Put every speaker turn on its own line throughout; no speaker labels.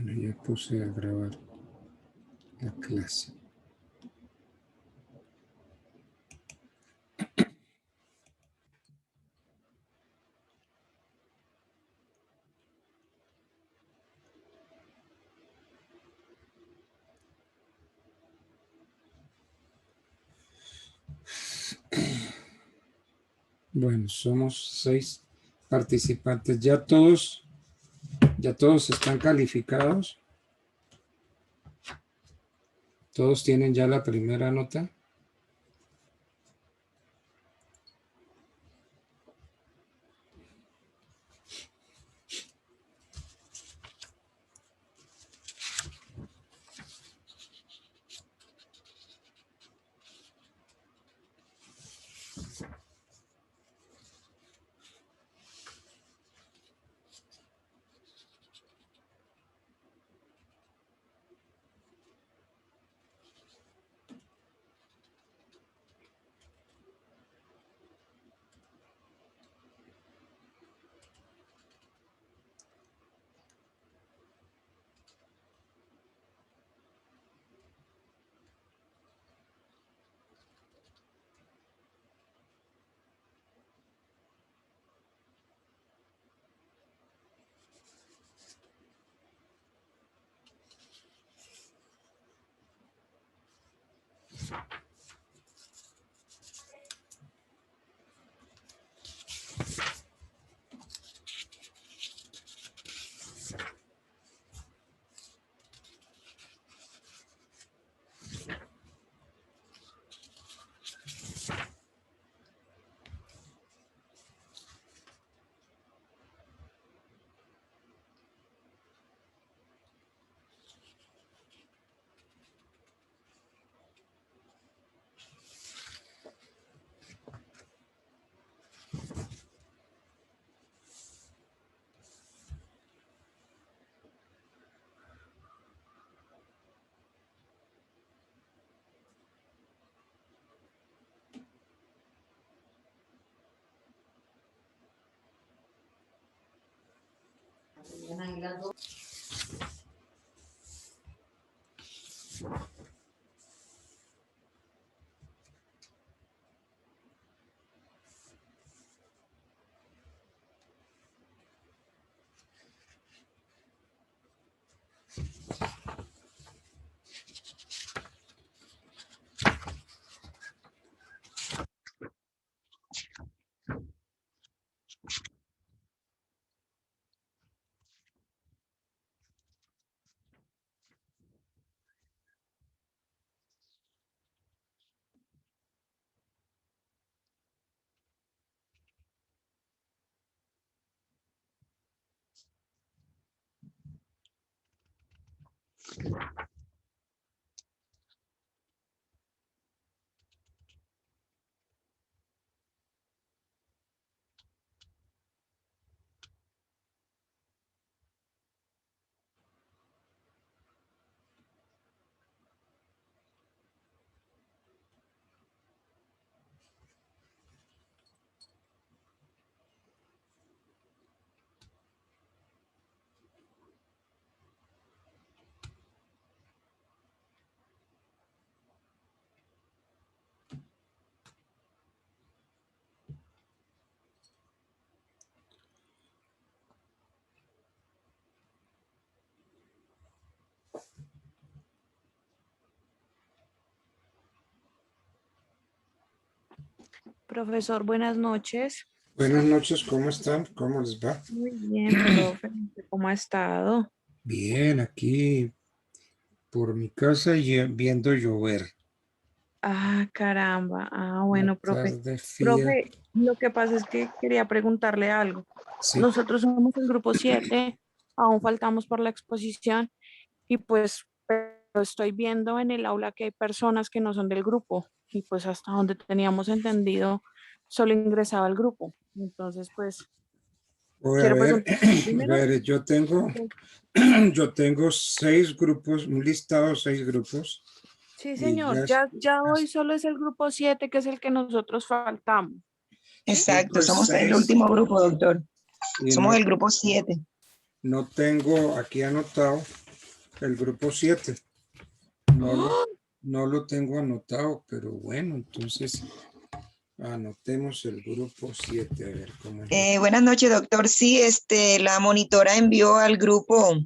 Bueno, ya puse a grabar la clase. Bueno, somos 6 participantes. Ya todos están calificados. Todos tienen ya la primera nota.
Profesor, buenas noches.
Buenas noches, ¿cómo están? ¿Cómo les va?
Muy bien, profe. ¿Cómo ha estado?
Bien, aquí por mi casa y viendo llover.
Ah, caramba. Ah,
Una
bueno, profe.
tarde fría.
Profe, lo que pasa es que quería preguntarle algo.
Sí.
Nosotros somos el grupo 7, aún faltamos por la exposición y pues pero estoy viendo en el aula que hay personas que no son del grupo y pues hasta donde teníamos entendido solo ingresaba el grupo. Entonces, pues
Voy a
quiero
ver,
preguntar
a
primero.
ver, yo tengo 6 grupos, un listado, 6 grupos.
Sí,
Y
señor, ya hoy solo es el grupo 7 que es el que nosotros faltamos. ¿Sí?
Exacto,
grupo
somos el
6
último grupo, doctor.
y
Somos
no,
el grupo 7.
no tengo aquí anotado el grupo 7. No lo tengo anotado, pero bueno, entonces anotemos el grupo 7. A ver cómo es.
Buenas noches, doctor. Sí, la monitora envió al grupo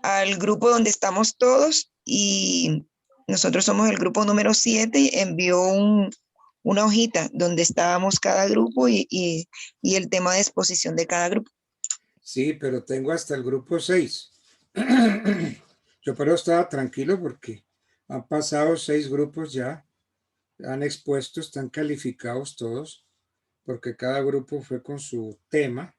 donde estamos todos y nosotros somos el grupo número 7 y envió una hojita donde estábamos cada grupo y el tema de exposición de cada grupo.
Sí, pero tengo hasta el grupo 6. Yo pero estaba tranquilo porque han pasado 6 grupos ya, han expuesto, están calificados todos, porque cada grupo fue con su tema,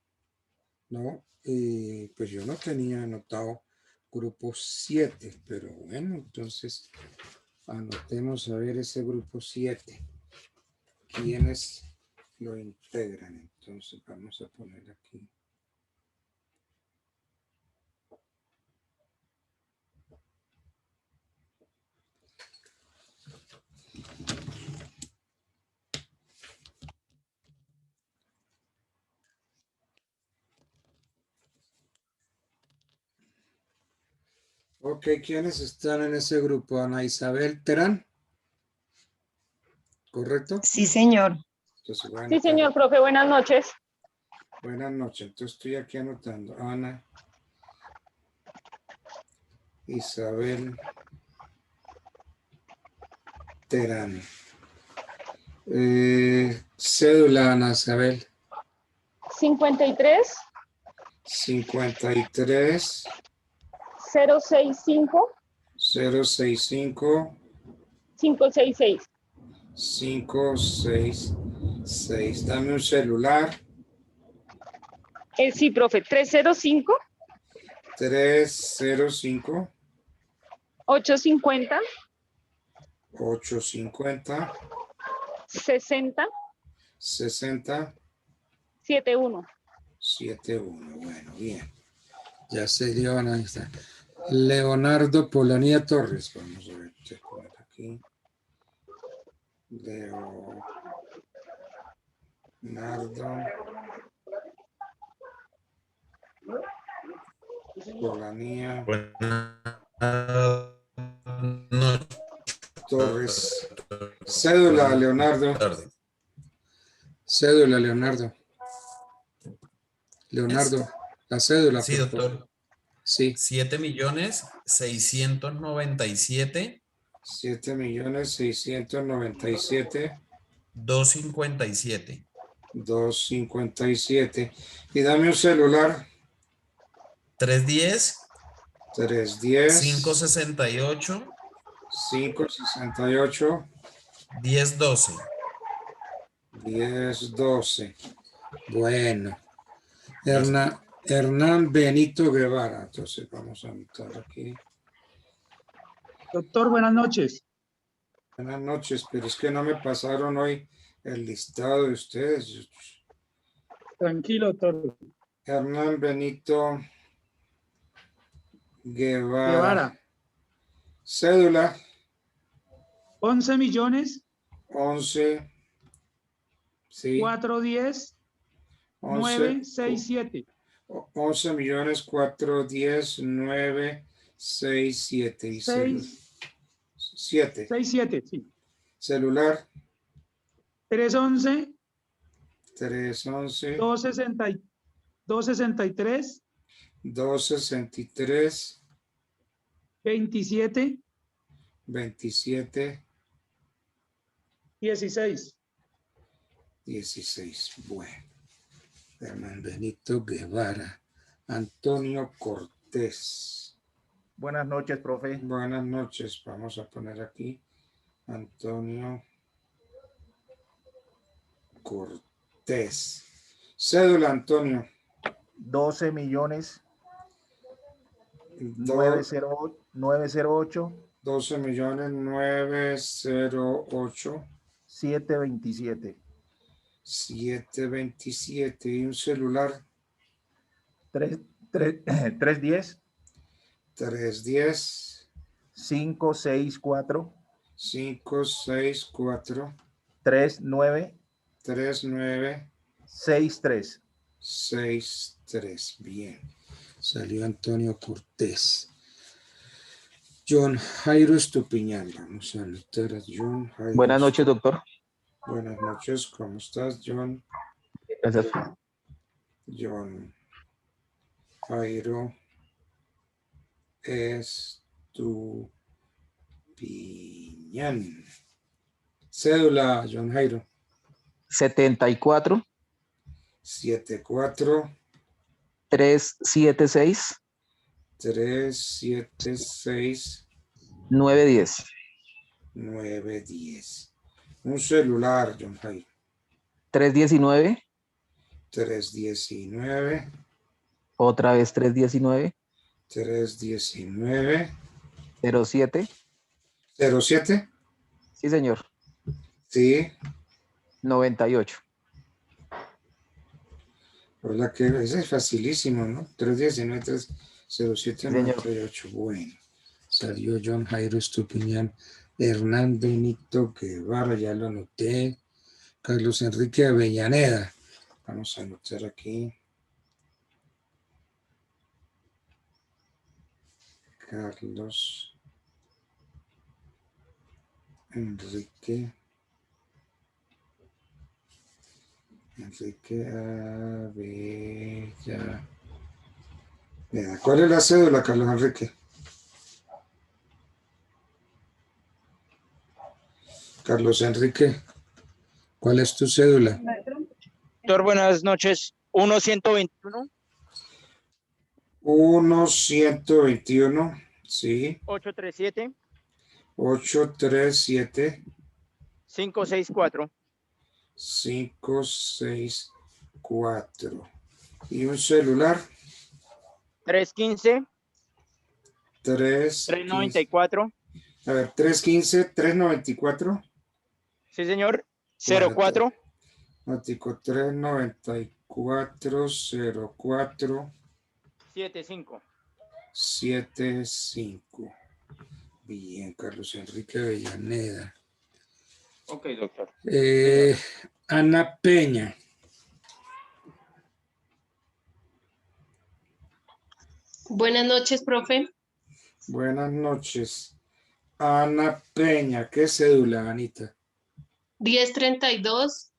¿no? Y pues yo no tenía anotado grupo 7, pero bueno, entonces anotemos a ver ese grupo 7. ¿Quiénes lo integran? Entonces vamos a poner aquí. Ok, ¿quiénes están en ese grupo? Ana Isabel Terán, ¿correcto?
Sí, señor.
Entonces, bueno,
Sí, señor profe, buenas noches.
buenas noches. Entonces estoy aquí anotando. Ana Isabel Terán. Cédula, Ana Isabel.
53
53
065
065
566.
566. Dame un celular.
Sí, profe, 305
305
850
850
60
60
71.
71. Bueno, bien. Ya se dio Ana. Leonardo Polanía Torres. Vamos a ver. Poner aquí. Leonardo Polanía Torres. Cédula, Leonardo. Cédula, Leonardo. Leonardo, la cédula.
Sí,
por favor.
doctor.
Sí.
7.697.257.
7.697.257.
257.
257. Y dame un celular.
310.
310.
568.
568.
1012.
1012. Bueno. Hernán Benito Guevara. Entonces vamos a anotar aquí.
Doctor, buenas noches.
Buenas noches, pero es que no me pasaron hoy el listado de ustedes.
Tranquilo, doctor.
Hernán Benito Guevara.
Guevara.
Cédula.
11 millones
11. Sí.
410
11.
967.
11 millones 410 967 y 7.
67, sí.
Celular
311
311
263
263
27
27
16.
16. Bueno. Hernán Benito Guevara. Antonio Cortés.
Buenas noches, profe.
Buenas noches. Vamos a poner aquí Antonio Cortés. Cédula, Antonio.
12 millones
908
908
12 millones 908
727.
727 y un celular
310
310
564
564
39
39
63.
63. Bien. Salió Antonio Cortés. John Jairo Estupiñán. Vamos a anotar a John Jairo.
Buenas noches, doctor.
Buenas noches, ¿cómo estás, John?
Gracias.
John Jairo Estupiñán. Cédula, John Jairo.
74
74
376
376
910.
910. Un celular, John Jairo.
319,
319
otra vez 319,
319
07.
07.
Sí, señor.
Sí.
98.
Hola, que ese es facilísimo, ¿no? 319 307 98. Bueno, salió John Jairo Estupiñán. Hernán Benito Guevara, ya lo anoté. Carlos Enrique Avellaneda. Vamos a anotar aquí. Carlos Enrique Avellaneda. ¿Cuál es la cédula, Carlos Enrique? Carlos Enrique, ¿cuál es tu cédula?
Doctor, buenas noches. 1-121.
1-121, sí.
837.
837
564.
564. Y un celular.
315.
315.
394.
A ver, 315, 394.
Sí, señor.
Bueno,
04.
Mático 394 04
75.
75. Bien, Carlos Enrique Avellaneda.
Ok, doctor.
Ana Peña.
Buenas noches, profe.
Buenas noches. Ana Peña, ¿qué cédula, Anita?
1032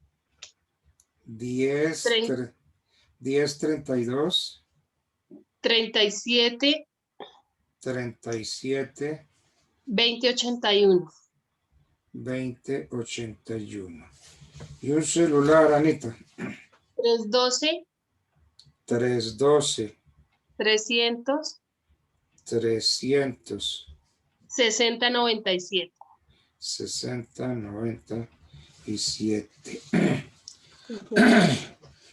1032
37
37
2081.
2081. Y un celular, Anita.
312
312
300
300
6097.
6097.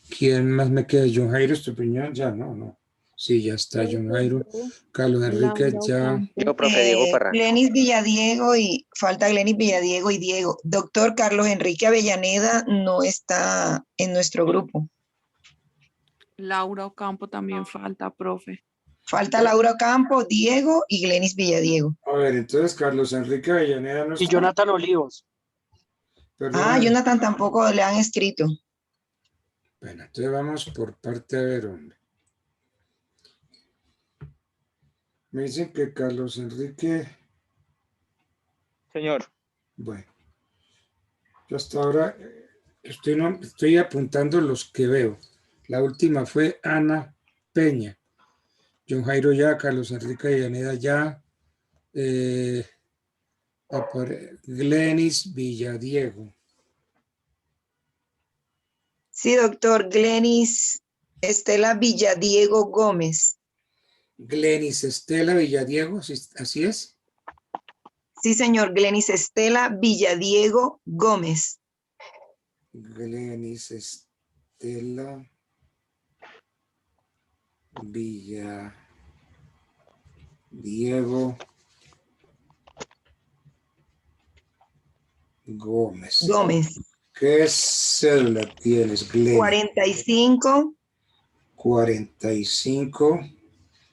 ¿Quién más me queda? John Jairo Estupiñán, ya no. Sí, ya está John Jairo. Carlos Enrique, ya.
Diego, profe, Diego Parra.
Glenis Villadiego y falta Glenis Villadiego y Diego. Doctor Carlos Enrique Avellaneda no está en nuestro grupo.
Laura Ocampo también falta, profe.
Falta Laura Campo, Diego y Glenis Villadiego.
A ver, entonces Carlos Enrique Avellaneda no está.
Y Jonathan Olivos.
Ah, Jonathan tampoco le han escrito.
Bueno, entonces vamos por parte, a ver, hombre. Me dicen que Carlos Enrique,
Señor.
bueno, yo hasta ahora estoy apuntando los que veo. La última fue Ana Peña. John Jairo ya, Carlos Enrique Avellaneda ya, Glenis Villadiego.
Sí, doctor, Glenis Estela Villadiego Gómez.
Glenis Estela Villadiego, ¿así es?
Sí, señor, Glenis Estela Villadiego Gómez.
Glenis Estela Villadiego Gómez. ¿Qué cédula tienes, Glenis?
45 505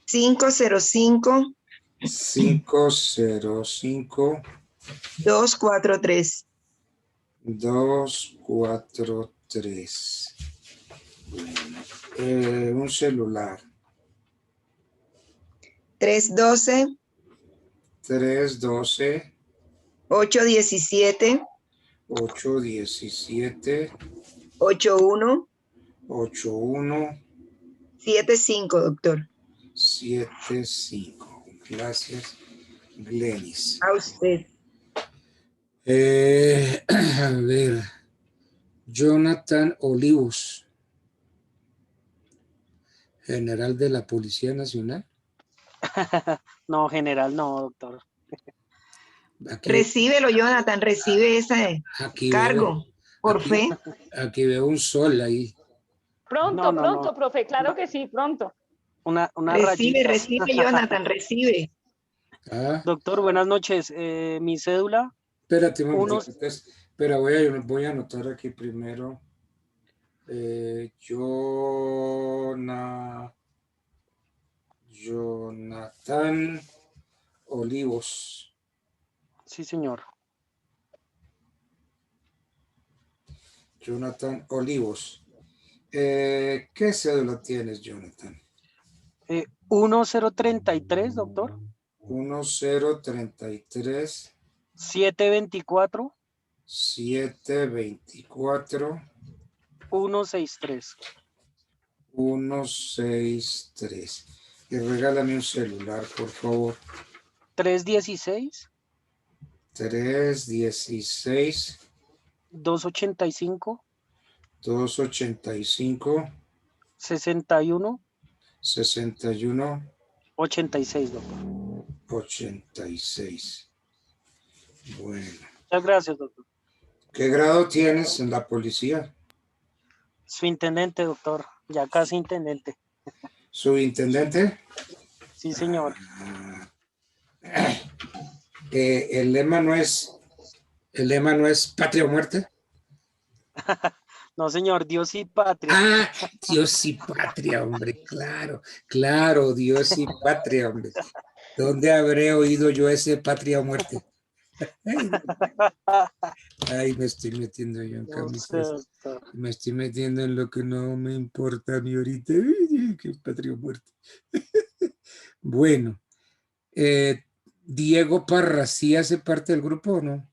505
243.
243. Un celular.
312
312,
817,
817,
81,
81,
75, doctor.
75. Gracias, Glenis.
A usted.
A ver, Jonathan Olivos, general de la Policía Nacional.
No, general, no, doctor.
Aquí,
Recíbelo, Jonathan, recibe ese
aquí
cargo, por
aquí-
fe.
aquí veo un sol ahí.
Pronto,
No, no,
pronto,
no.
profe, claro
No.
que sí, pronto.
Una
Recibe,
rayita.
recibe, Jonathan, recibe.
Ah,
Doctor, buenas noches. Mi cédula,
espérate un momento.
Unos-
Espera, voy a anotar aquí primero. Jonathan Olivos.
sí, señor.
Jonathan Olivos. ¿Qué cédula tienes, Jonathan?
1033, doctor.
1033
724
724
163.
163. Y regálame un celular, por favor.
316
316
285
285
61
61
86, doctor.
86. Bueno.
Muchas gracias, doctor.
¿Qué grado tienes en la policía?
Subintendente, doctor. Ya casi intendente.
¿Subintendente?
Sí, señor.
El lema no es patria o muerte.
No, señor. Dios y patria.
Ah, Dios y patria, hombre, claro, Dios y patria, hombre. ¿Dónde habré oído yo ese patria o muerte? Ay, me estoy metiendo yo en
No sé,
camisas.
doctor.
Me estoy metiendo en lo que no me importa a mí ahorita. Ay, qué patria o muerte. Bueno, Diego Parra, ¿sí hace parte del grupo o no?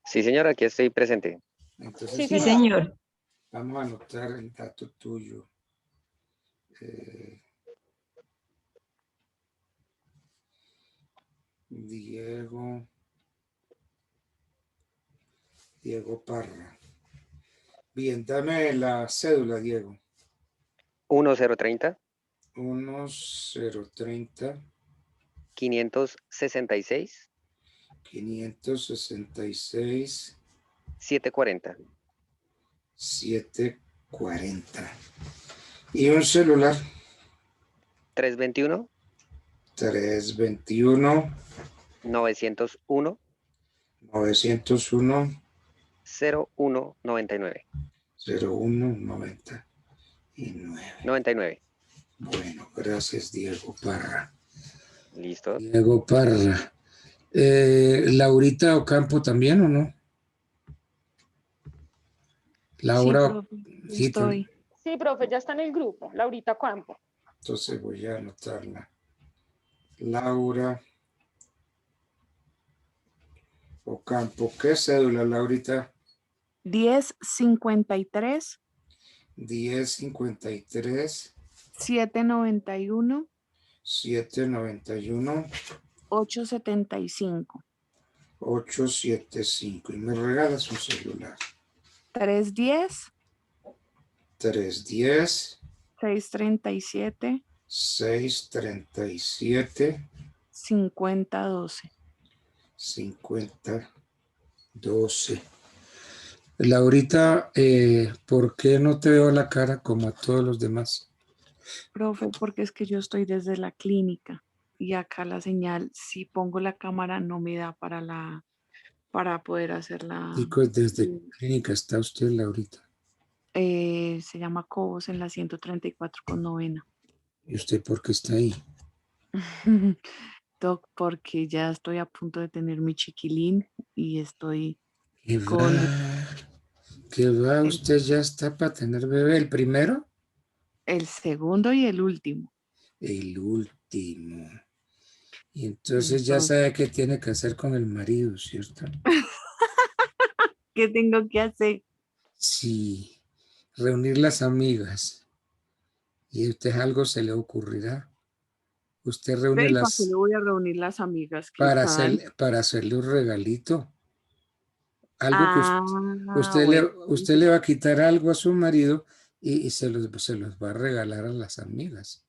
Sí, señor, aquí estoy presente.
Entonces,
Sí,
Sí, señor.
vamos a anotar el dato tuyo. Diego Parra. Bien, dame la cédula, Diego.
1030
1030
566
566
740.
740. Y un celular.
321
321
901
901
0199.
0199.
99.
Bueno, gracias, Diego Parra.
Listo.
Diego Parra. ¿Laurita Ocampo también o no? Laura.
Sí, profe,
Sí,
estoy.
Sí, profe, ya está en el grupo, Laurita Campo.
entonces voy a anotarla. Laura Ocampo. ¿Qué cédula, Laurita?
1053
1053
791
791
875
875. Y me regalas un celular.
310
310
637
637
5012.
5012. Laurita, ¿por qué no te veo la cara como a todos los demás?
Profe, porque es que yo estoy desde la clínica y acá la señal, si pongo la cámara, no me da para poder hacer la.
Chicos, desde clínica está usted, Laurita.
Se llama Cobos en la 134 con novena.
¿Y usted por qué está ahí?
Doc, porque ya estoy a punto de tener mi chiquilín y estoy
¿Qué
con
va? ¿Usted ya está para tener bebé? ¿El primero?
el segundo y el último.
El último. Y entonces ya sabe qué tiene que hacer con el marido, ¿cierto?
¿Qué tengo que hacer?
Sí, reunir las amigas. Y a usted algo se le ocurrirá. Usted reúne
Ve, ¿para qué
las
le voy a reunir las amigas? ¿Qué tal?
para hacerle un regalito. Algo que
Ah,
usted
bueno,
le va a quitar algo a su marido y se los va a regalar a las amigas.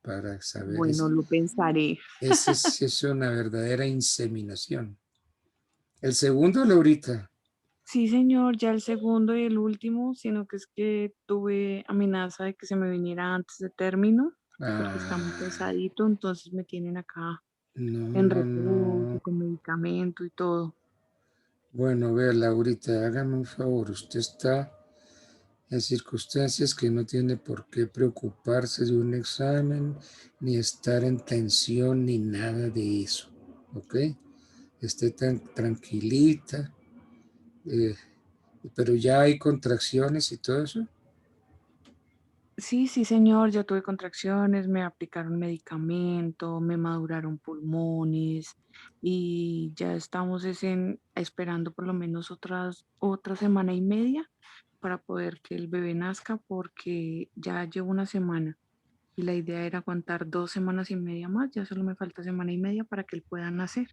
Para saber,
bueno, lo pensaré.
es una verdadera inseminación. El segundo, Laurita.
Sí, señor, ya el segundo y el último, sino que es que tuve amenaza de que se me viniera antes de término, porque está muy
Ah,
pesadito, entonces me tienen acá
no,
en
no,
reposo,
no.
con medicamento y todo.
Bueno, vea, Laurita, hágame un favor. Usted está en circunstancias que no tiene por qué preocuparse de un examen, ni estar en tensión, ni nada de eso. ¿Ok? Esté tan tranquilita. eh, pero ya hay contracciones y todo eso.
Sí, sí, señor, ya tuve contracciones, me aplicaron medicamento, me maduraron pulmones y ya estamos esperando por lo menos otra semana y media para poder que el bebé nazca porque ya llevo una semana y la idea era aguantar 2 semanas y media más, ya solo me falta semana y media para que él pueda nacer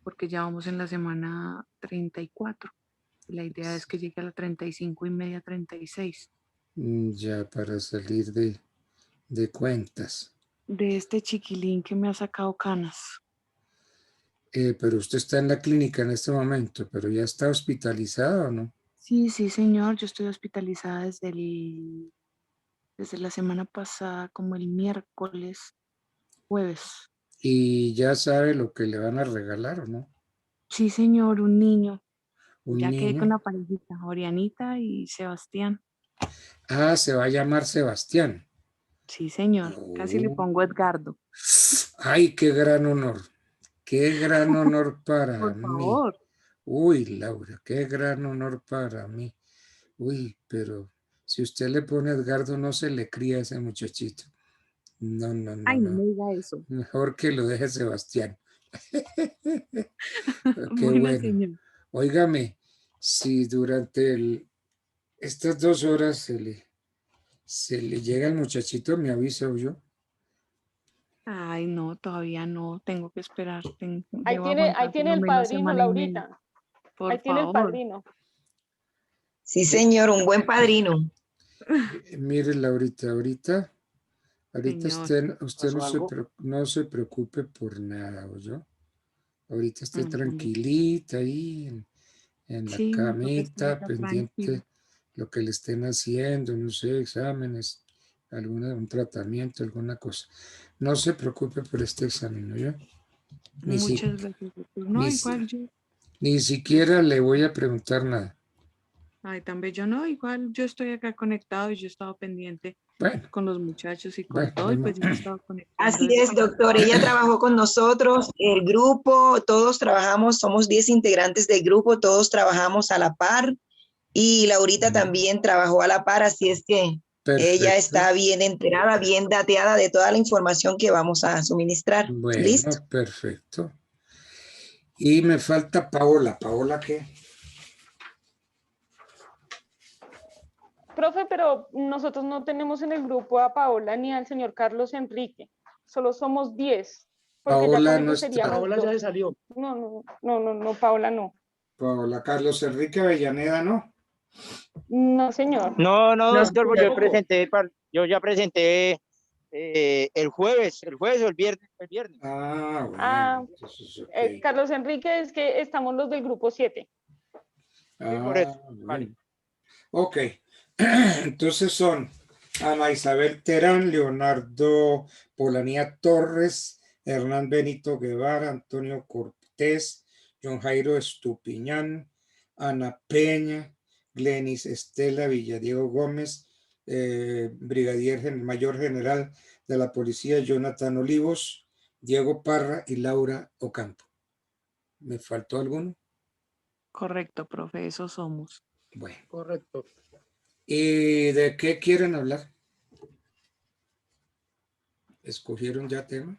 porque ya vamos en la semana 34 y la idea es que llegue a la 35 y media, 36.
Ya para salir de cuentas.
De este chiquilín que me ha sacado canas.
Pero usted está en la clínica en este momento, pero ya está hospitalizado, ¿no?
Sí, sí, señor, yo estoy hospitalizada desde la semana pasada, como el miércoles, jueves.
Y ya sabe lo que le van a regalar, ¿o no?
Sí, señor, un niño.
Un
Ya quedé con
niño.
la parejita, Orianita y Sebastián.
Ah, se va a llamar Sebastián.
Sí, señor, casi le
Oh,
pongo Edgardo.
ay, qué gran honor. Qué gran honor para
Por
mí.
favor.
Uy, Laura, qué gran honor para mí. Uy, pero si usted le pone Edgardo, no se le cría a ese muchachito. No, no, no,
Ay, no me
no.
diga eso.
Mejor que lo deje Sebastián. Qué
Bueno,
bueno.
señor.
Óigame, si durante estas 2 horas se le llega el muchachito, me avisa yo.
Ay, no, todavía no. Tengo que esperar.
Ahí
Debo
tiene,
aguantar
ahí
por
tiene
lo
el
menos
padrino,
semana y media.
Laurita.
Por
Ahí tiene el
favor.
padrino.
Sí, señor, un buen padrino.
Mire, Laurita, ahorita
Señor.
usted
¿Pasó algo?
no se preocupe por nada, ¿oyó? Ahorita esté
Ujú.
tranquilita ahí en la
Sí, me toca estar
camita,
acá tranquila.
pendiente lo que le estén haciendo, no sé, exámenes, un tratamiento, alguna cosa. No se preocupe por este examen, ¿oyó? Ni, si-
Muchas gracias, doctor. No,
ni,
igual yo,
ni siquiera le voy a preguntar nada.
ay, tan bello, no, igual yo estoy acá conectado y yo he estado pendiente
Bueno,
con los muchachos y con
bueno,
todo, y pues yo me he estado conectando
Así
desde
es,
que
doctor. Ella trabajó con nosotros, el grupo, todos trabajamos, somos 10 integrantes del grupo, todos trabajamos a la par y Laurita también trabajó a la par, así es que ella
perfecto.
está bien enterada, bien dateada de toda la información que vamos a suministrar. ¿Listo?
Bueno, perfecto. Y me falta Paola. ¿Paola qué?
Profe, pero nosotros no tenemos en el grupo a Paola ni al señor Carlos Enrique. Solo somos 10, porque ya con
Paola no
ellos
está.
seríamos
Paola ya se
12.
salió.
No, no, no, no, no, Paola no.
Paola Carlos Enrique Avellaneda, ¿no?
No, señor.
No, no,
No,
doctor, pues
señor.
yo ya presenté el jueves o el viernes,
Ah, bueno,
Ah,
entonces, ok.
Carlos Enrique, es que estamos los del grupo 7.
Sí, por
Ah,
eso. Vale.
bueno. Ok. Entonces son Ana Isabel Terán, Leonardo Polanía Torres, Hernán Benito Guevara, Antonio Cortés, John Jairo Estupiñán, Ana Peña, Glenis Estela Villadiego Gómez, Mayor General de la Policía Jonathan Olivos, Diego Parra y Laura Ocampo. ¿Me faltó alguno?
correcto, profe, eso somos.
Bueno.
Correcto.
¿Y de qué quieren hablar? ¿Escogieron ya tema?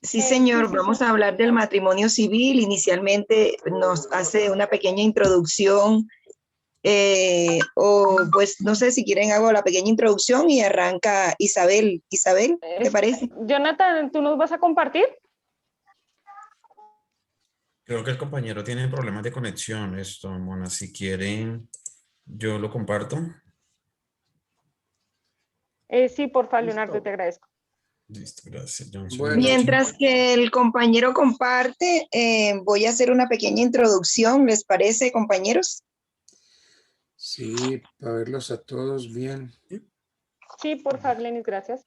Sí,
Sí,
señor,
sí,
vamos
sí.
a hablar del matrimonio civil. Inicialmente nos hace una pequeña introducción, o pues no sé si quieren hago la pequeña introducción y arranca Isabel. Isabel, ¿te parece?
Jonathan, ¿tú nos vas a compartir?
Creo que el compañero tiene problemas de conexión. Esto, Mona, si quieren, yo lo comparto.
Sí, porfa, Leonardo,
Listo.
te agradezco.
Listo, gracias, Johnson.
Bueno,
Mientras que el compañero comparte, voy a hacer una pequeña introducción, ¿les parece, compañeros?
sí, para verlos a todos bien.
Sí, porfa, Glenis, gracias.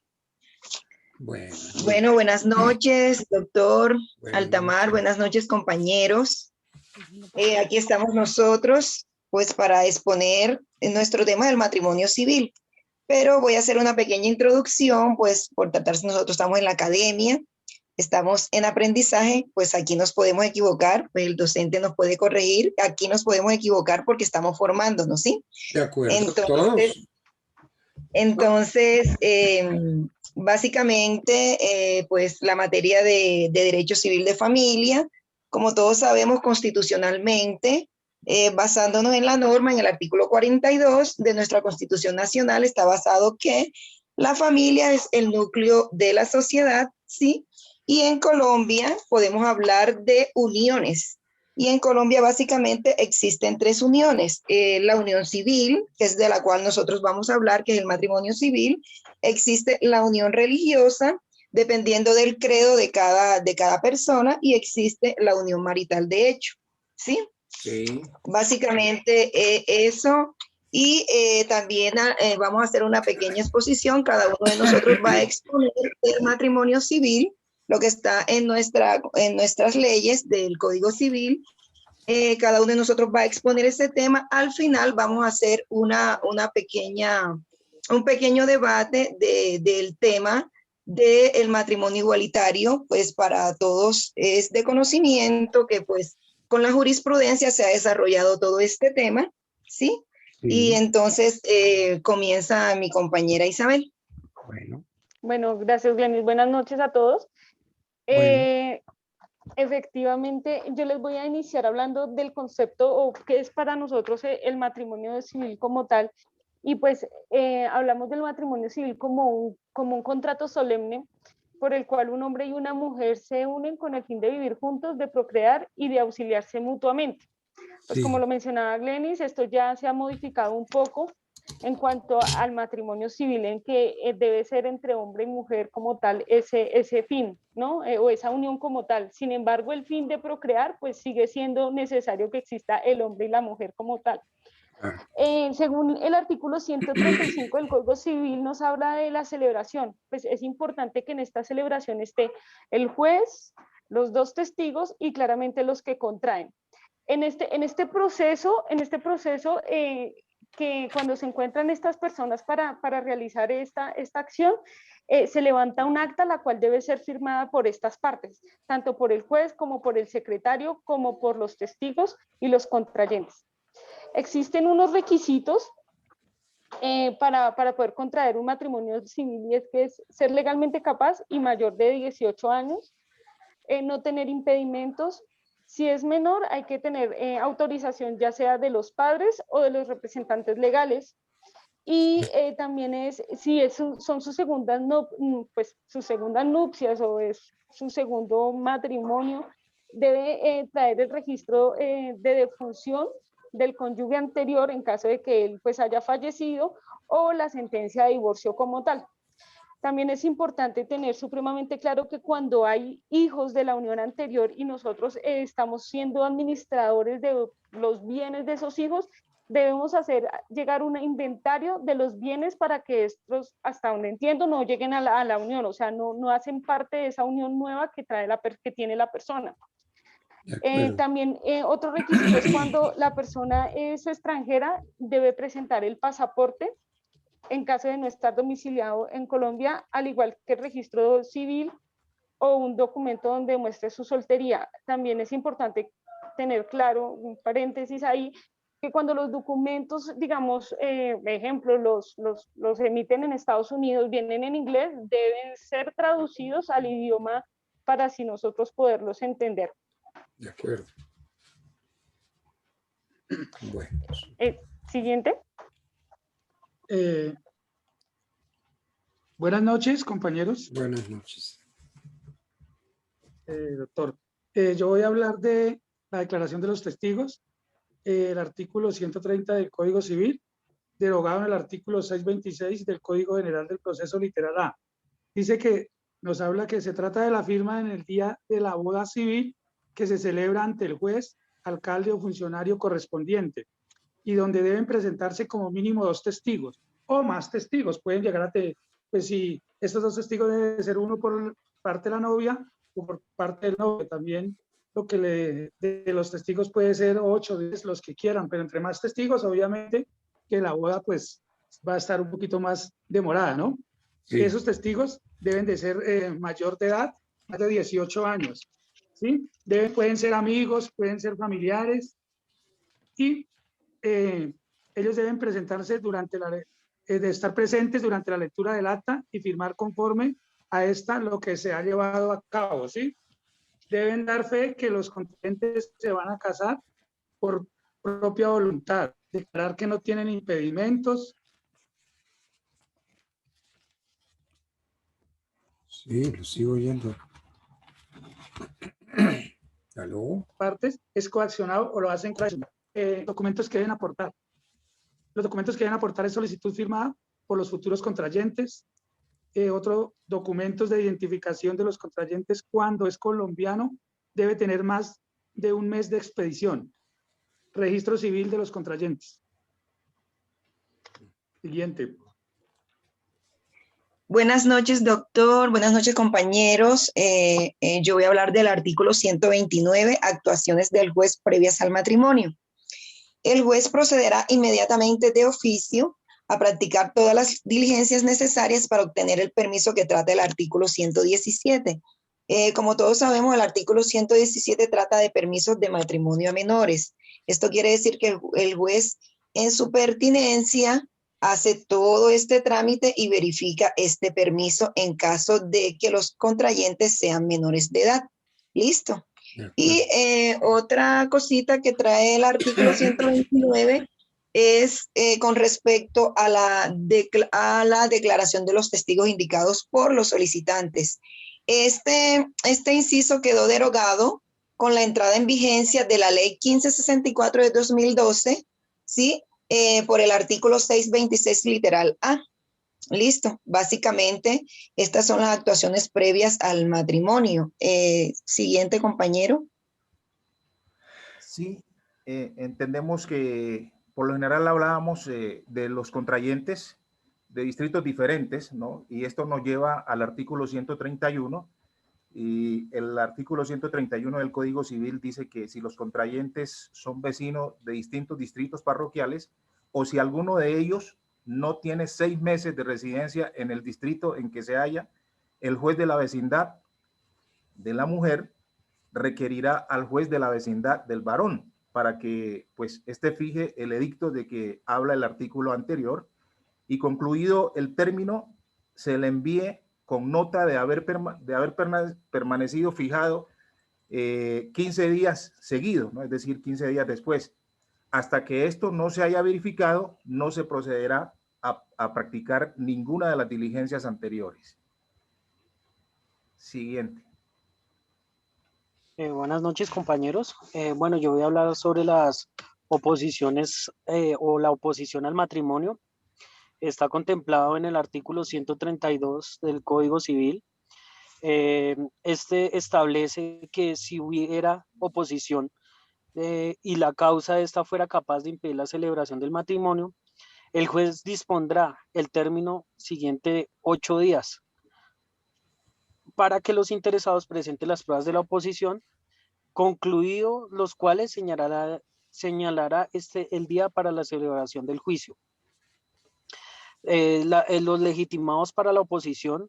Bueno,
Bueno, buenas noches, doctor
buenas
Altamar,
noches.
buenas noches, compañeros. Aquí estamos nosotros, pues para exponer nuestro tema del matrimonio civil. Pero voy a hacer una pequeña introducción, pues por tratarse, nosotros estamos en la academia, estamos en aprendizaje, pues aquí nos podemos equivocar, pues el docente nos puede corregir, aquí nos podemos equivocar porque estamos formándonos, ¿sí?
De acuerdo,
Entonces,
todos.
entonces, básicamente, pues la materia de derecho civil de familia, como todos sabemos constitucionalmente, basándonos en la norma, en el artículo 42 de nuestra Constitución Nacional, está basado que la familia es el núcleo de la sociedad, ¿sí? Y en Colombia podemos hablar de uniones. Y en Colombia básicamente existen tres uniones. La unión civil, que es de la cual nosotros vamos a hablar, que es el matrimonio civil. Existe la unión religiosa, dependiendo del credo de cada persona, y existe la unión marital de hecho, ¿sí?
Sí,
Básicamente eso. Y también vamos a hacer una pequeña exposición. Cada uno de nosotros va a exponer el matrimonio civil, lo que está en nuestras leyes del Código Civil. Cada uno de nosotros va a exponer ese tema. Al final vamos a hacer un pequeño debate del tema del matrimonio igualitario, pues para todos es de conocimiento que pues con la jurisprudencia se ha desarrollado todo este tema, ¿sí? Y
sí,
entonces comienza mi compañera Isabel.
bueno,
Bueno, gracias, Glenis. Buenas noches a todos.
bueno.
Efectivamente, yo les voy a iniciar hablando del concepto o qué es para nosotros el matrimonio civil como tal. Y pues hablamos del matrimonio civil como un contrato solemne por el cual un hombre y una mujer se unen con el fin de vivir juntos, de procrear y de auxiliarse mutuamente. Pues
Sí,
como lo mencionaba Glenis, esto ya se ha modificado un poco en cuanto al matrimonio civil, en que debe ser entre hombre y mujer como tal ese fin, ¿no? O esa unión como tal. Sin embargo, el fin de procrear, pues sigue siendo necesario que exista el hombre y la mujer como tal.
ah,
Según el artículo 135 del Código Civil nos habla de la celebración, pues es importante que en esta celebración esté el juez, los dos testigos y claramente los que contraen. En este proceso, que cuando se encuentran estas personas para realizar esta acción, se levanta un acta la cual debe ser firmada por estas partes, tanto por el juez como por el secretario, como por los testigos y los contrayentes. Existen unos requisitos para poder contraer un matrimonio civil y es que es ser legalmente capaz y mayor de 18 años, no tener impedimentos. Si es menor, hay que tener autorización ya sea de los padres o de los representantes legales. Y también si son sus segundas, pues, sus segundas nupcias o es su segundo matrimonio, debe traer el registro de defunción del cónyuge anterior en caso de que él pues haya fallecido o la sentencia de divorcio como tal. También es importante tener supremamente claro que cuando hay hijos de la unión anterior y nosotros estamos siendo administradores de los bienes de esos hijos, debemos hacer llegar un inventario de los bienes para que estos, hasta donde entiendo, no lleguen a la unión, o sea, no hacen parte de esa unión nueva que tiene la persona. También otro requisito es cuando la persona es extranjera, debe presentar el pasaporte en caso de no estar domiciliado en Colombia, al igual que el registro civil o un documento donde muestre su soltería. También es importante tener claro, un paréntesis ahí, que cuando los documentos, digamos, ejemplo, los emiten en Estados Unidos, vienen en inglés, deben ser traducidos al idioma para así nosotros poderlos entender.
De acuerdo. Bueno.
Siguiente.
Buenas noches, compañeros.
Buenas noches.
Doctor, yo voy a hablar de la declaración de los testigos, el artículo 130 del Código Civil, derogado en el artículo 626 del Código General del Proceso Literal A. Dice que nos habla que se trata de la firma en el día de la boda civil que se celebra ante el juez, alcalde o funcionario correspondiente, y donde deben presentarse como mínimo 2 testigos o más testigos. Pueden llegar a, pues si estos 2 testigos deben ser uno por parte de la novia o por parte del novio. También lo que de los testigos puede ser 8 o 10, los que quieran, pero entre más testigos, obviamente, que la boda pues va a estar un poquito más demorada, ¿no?
Sí.
Esos testigos deben de ser mayor de edad, más de 18 años, ¿sí? Pueden ser amigos, pueden ser familiares, y ellos deben presentarse de estar presentes durante la lectura del acta y firmar conforme a esta lo que se ha llevado a cabo, ¿sí? Deben dar fe que los contrayentes se van a casar por propia voluntad, declarar que no tienen impedimentos.
Sí, lo sigo oyendo. ¿Aló?
Partes es coaccionado o lo hacen coaccionado. Documentos que deben aportar. Los documentos que deben aportar es solicitud firmada por los futuros contrayentes. Otro, documentos de identificación de los contrayentes cuando es colombiano, debe tener más de 1 mes de expedición. Registro civil de los contrayentes. Siguiente.
Buenas noches, doctor. Buenas noches, compañeros. Yo voy a hablar del artículo 129, actuaciones del juez previas al matrimonio. El juez procederá inmediatamente de oficio a practicar todas las diligencias necesarias para obtener el permiso que trata el artículo 117. Como todos sabemos, el artículo 117 trata de permisos de matrimonio a menores. Esto quiere decir que el juez, en su pertinencia, hace todo este trámite y verifica este permiso en caso de que los contrayentes sean menores de edad. Listo. Y otra cosita que trae el artículo 129 es con respecto a la declaración de los testigos indicados por los solicitantes. Este inciso quedó derogado con la entrada en vigencia de la Ley 1564 de 2012, ¿sí? Por el artículo 626 literal A. Listo. Básicamente, estas son las actuaciones previas al matrimonio. Siguiente, compañero.
Sí, entendemos que por lo general hablábamos de los contrayentes de distritos diferentes, ¿no? Y esto nos lleva al artículo 131, y el artículo 131 del Código Civil dice que si los contrayentes son vecinos de distintos distritos parroquiales, o si alguno de ellos no tiene 6 meses de residencia en el distrito en que se halla, el juez de la vecindad de la mujer requerirá al juez de la vecindad del varón para que pues fije el edicto de que habla el artículo anterior, y concluido el término se le envíe con nota de haber permanecido fijado 15 días seguidos, ¿no? Es decir, 15 días después. Hasta que esto no se haya verificado, no se procederá a practicar ninguna de las diligencias anteriores. Siguiente.
Buenas noches, compañeros. Bueno, yo voy a hablar sobre las oposiciones o la oposición al matrimonio. Está contemplado en el artículo 132 del Código Civil. Este establece que si hubiera oposición y la causa de esta fuera capaz de impedir la celebración del matrimonio, el juez dispondrá el término siguiente de 8 días para que los interesados presenten las pruebas de la oposición, concluido los cuales señalará el día para la celebración del juicio. Los legitimados para la oposición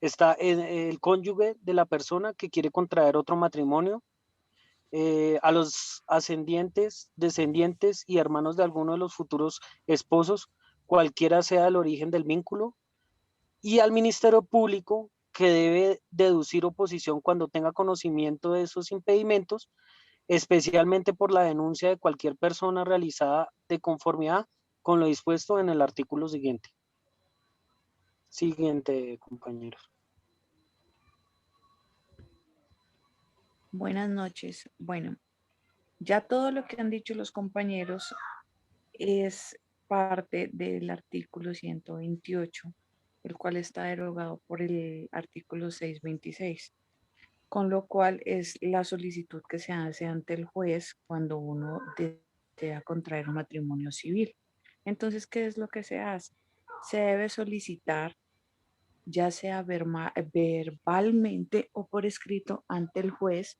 está el cónyuge de la persona que quiere contraer otro matrimonio, a los ascendientes, descendientes y hermanos de alguno de los futuros esposos, cualquiera sea el origen del vínculo, y al Ministerio Público que debe deducir oposición cuando tenga conocimiento de esos impedimentos, especialmente por la denuncia de cualquier persona realizada de conformidad con lo dispuesto en el artículo siguiente. Siguiente, compañeros.
Buenas noches. Bueno, ya todo lo que han dicho los compañeros es parte del artículo 128, el cual está derogado por el artículo 626, con lo cual es la solicitud que se hace ante el juez cuando uno desea contraer un matrimonio civil. Entonces, ¿qué es lo que se hace? Se debe solicitar, ya sea verbalmente o por escrito ante el juez,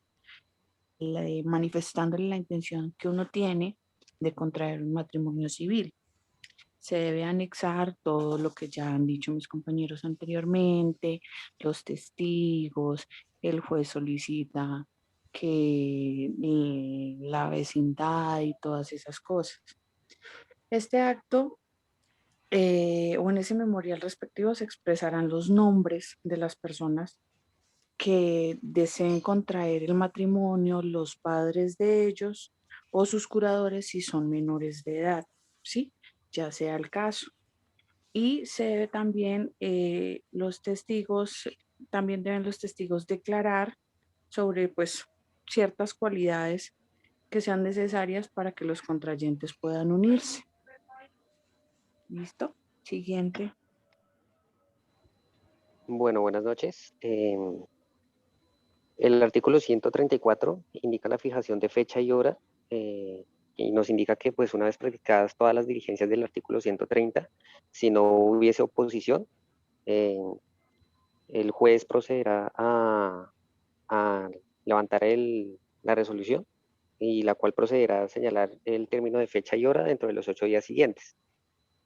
manifestándole la intención que uno tiene de contraer un matrimonio civil. Se debe anexar todo lo que ya han dicho mis compañeros anteriormente, los testigos, el juez solicita que la vecindad y todas esas cosas. Este acto o en ese memorial respectivo se expresarán los nombres de las personas que deseen contraer el matrimonio, los padres de ellos o sus curadores si son menores de edad, ¿sí? Ya sea el caso. Y se debe también, también deben los testigos declarar sobre pues ciertas cualidades que sean necesarias para que los contrayentes puedan unirse. ¿Listo? Siguiente.
Bueno, buenas noches. El artículo 134 indica la fijación de fecha y hora y nos indica que pues una vez practicadas todas las diligencias del artículo 130, si no hubiese oposición, el juez procederá a levantar la resolución y la cual procederá a señalar el término de fecha y hora dentro de los 8 días siguientes.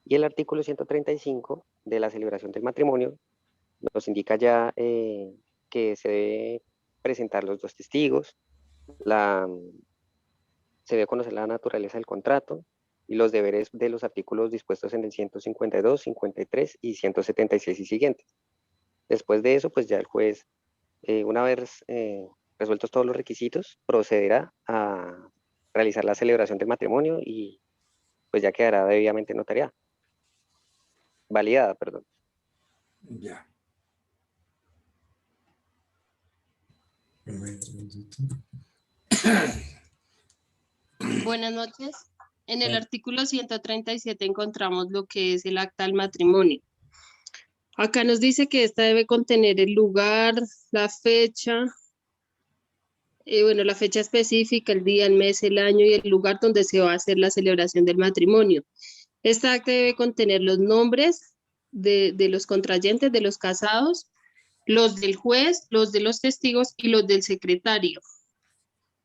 Y el artículo 135 de la celebración del matrimonio nos indica ya que se debe presentar los dos testigos, se debe conocer la naturaleza del contrato y los deberes de los artículos dispuestos en el 152, 53 y 176 y siguientes. Después de eso, pues ya el juez, una vez resueltos todos los requisitos, procederá a realizar la celebración del matrimonio y pues ya quedará debidamente notariada. Validada, perdón.
Ya.
Buenas noches. En el
Bueno.
artículo 137 encontramos lo que es el acta del matrimonio. Acá nos dice que esta debe contener el lugar, la fecha, la fecha específica, el día, el mes, el año y el lugar donde se va a hacer la celebración del matrimonio. Esta acta debe contener los nombres de los contrayentes, de los casados, los del juez, los de los testigos y los del secretario.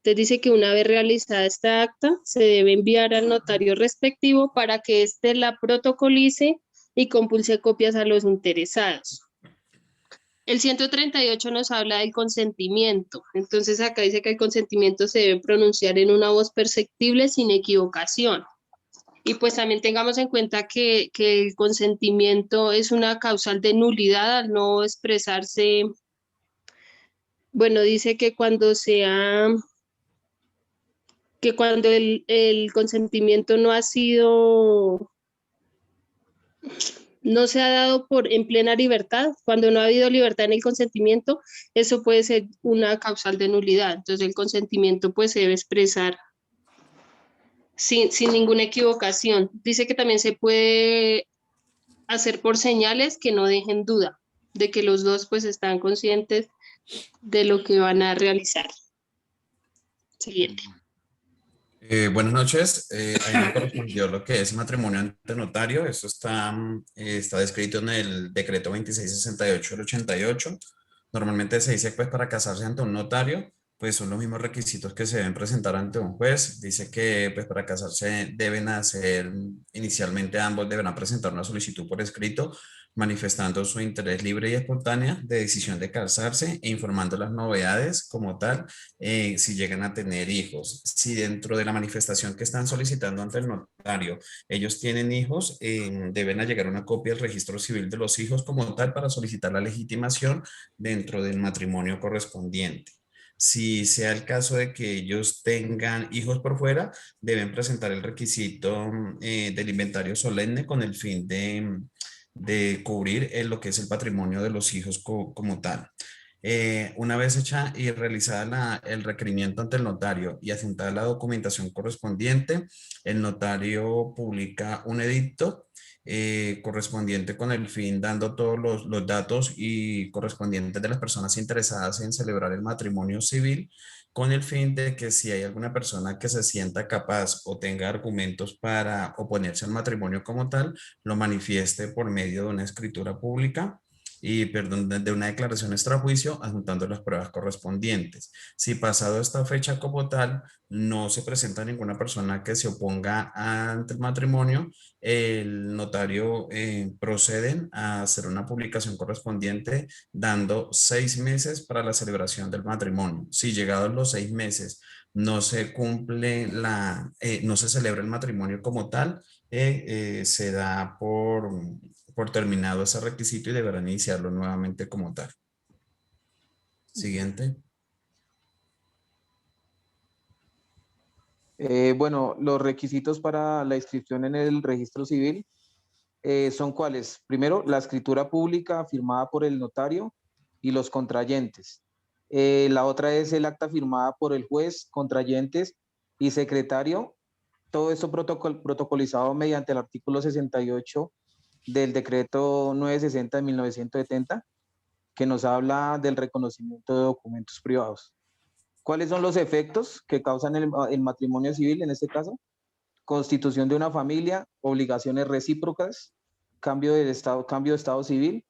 Entonces dice que una vez realizada esta acta, se debe enviar al notario respectivo para que éste la protocolice y compulse copias a los interesados. El 138 nos habla del consentimiento. Entonces acá dice que el consentimiento se debe pronunciar en una voz perceptible sin equivocación. Y pues también tengamos en cuenta que el consentimiento es una causal de nulidad al no expresarse. Bueno, dice que cuando el consentimiento no se ha dado en plena libertad, cuando no ha habido libertad en el consentimiento, eso puede ser una causal de nulidad. Entonces el consentimiento pues se debe expresar sin ninguna equivocación. Dice que también se puede hacer por señales que no dejen duda de que los dos pues están conscientes de lo que van a realizar. Siguiente.
Buenas noches. Ahí me correspondió lo que es matrimonio ante notario. Eso está descrito en el decreto 2668 del 88. Normalmente se dice pues para casarse ante un notario pues son los mismos requisitos que se deben presentar ante un juez. Dice que pues para casarse deben hacer, inicialmente ambos deberán presentar una solicitud por escrito manifestando su interés libre y espontánea de decisión de casarse e informando las novedades como tal si llegan a tener hijos. Si dentro de la manifestación que están solicitando ante el notario ellos tienen hijos, deben allegar una copia del registro civil de los hijos como tal para solicitar la legitimación dentro del matrimonio correspondiente. Si sea el caso de que ellos tengan hijos por fuera, deben presentar el requisito del inventario solemne con el fin de cubrir lo que es el patrimonio de los hijos como tal. Una vez hecha y realizada el requerimiento ante el notario y adjuntada la documentación correspondiente, el notario publica un edicto correspondiente con el fin dando todos los datos y correspondientes de las personas interesadas en celebrar el matrimonio civil, con el fin de que si hay alguna persona que se sienta capaz o tenga argumentos para oponerse al matrimonio como tal, lo manifieste por medio de una escritura pública y perdón, de una declaración extrajuicio adjuntando las pruebas correspondientes. Si pasado esta fecha como tal no se presenta ninguna persona que se oponga ante el matrimonio, el notario proceden a hacer una publicación correspondiente dando 6 meses para la celebración del matrimonio. Si llegados los 6 meses no se cumple no se celebra el matrimonio como tal, se da por terminado ese requisito y deberán iniciarlo nuevamente como tal. Siguiente.
Bueno, los requisitos para la inscripción en el registro civil son cuáles. Primero, la escritura pública firmada por el notario y los contrayentes. La otra es el acta firmada por el juez, contrayentes y secretario. Todo esto protocolizado mediante el artículo 68 del decreto 960 de 1970, que nos habla del reconocimiento de documentos privados. ¿Cuáles son los efectos que causan el matrimonio civil en este caso? Constitución de una familia, obligaciones recíprocas, cambio de estado civil,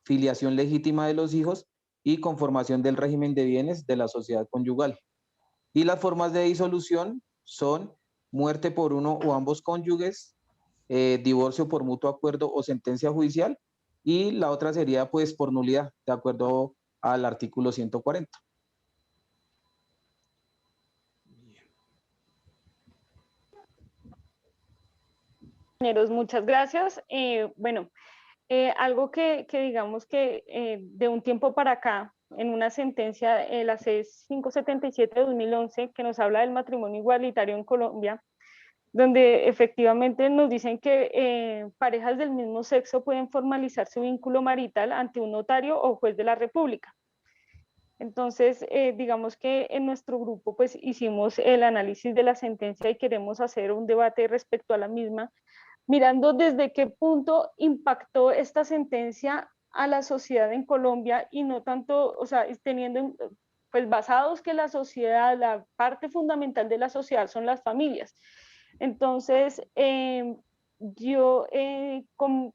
filiación legítima de los hijos y conformación del régimen de bienes de la sociedad conyugal. Y las formas de disolución son muerte por uno o ambos cónyuges, divorcio por mutuo acuerdo o sentencia judicial, y la otra sería pues por nulidad, de acuerdo al artículo 140.
Compañeros, muchas gracias. Bueno, algo que digamos que de un tiempo para acá, en una sentencia, la C577 de 2011, que nos habla del matrimonio igualitario en Colombia, donde efectivamente nos dicen que parejas del mismo sexo pueden formalizar su vínculo marital ante un notario o juez de la República. Entonces, digamos que en nuestro grupo pues hicimos el análisis de la sentencia y queremos hacer un debate respecto a la misma, mirando desde qué punto impactó esta sentencia a la sociedad en Colombia y no tanto, o sea, teniendo, pues basados que la sociedad, la parte fundamental de la sociedad son las familias. Entonces, yo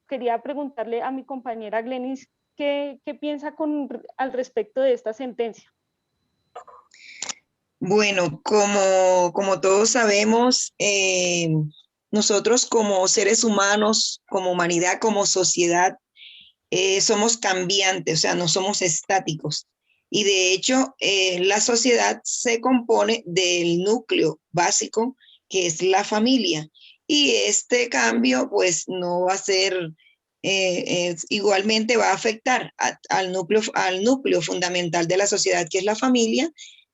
quería preguntarle a mi compañera Glenis qué piensa al respecto de esta sentencia.
Bueno, como todos sabemos, nosotros como seres humanos, como humanidad, como sociedad, somos cambiantes, o sea, no somos estáticos. Y de hecho, la sociedad se compone del núcleo básico, que es la familia. Y este cambio, pues, no va a ser, igualmente va a afectar al núcleo fundamental de la sociedad, que es la familia.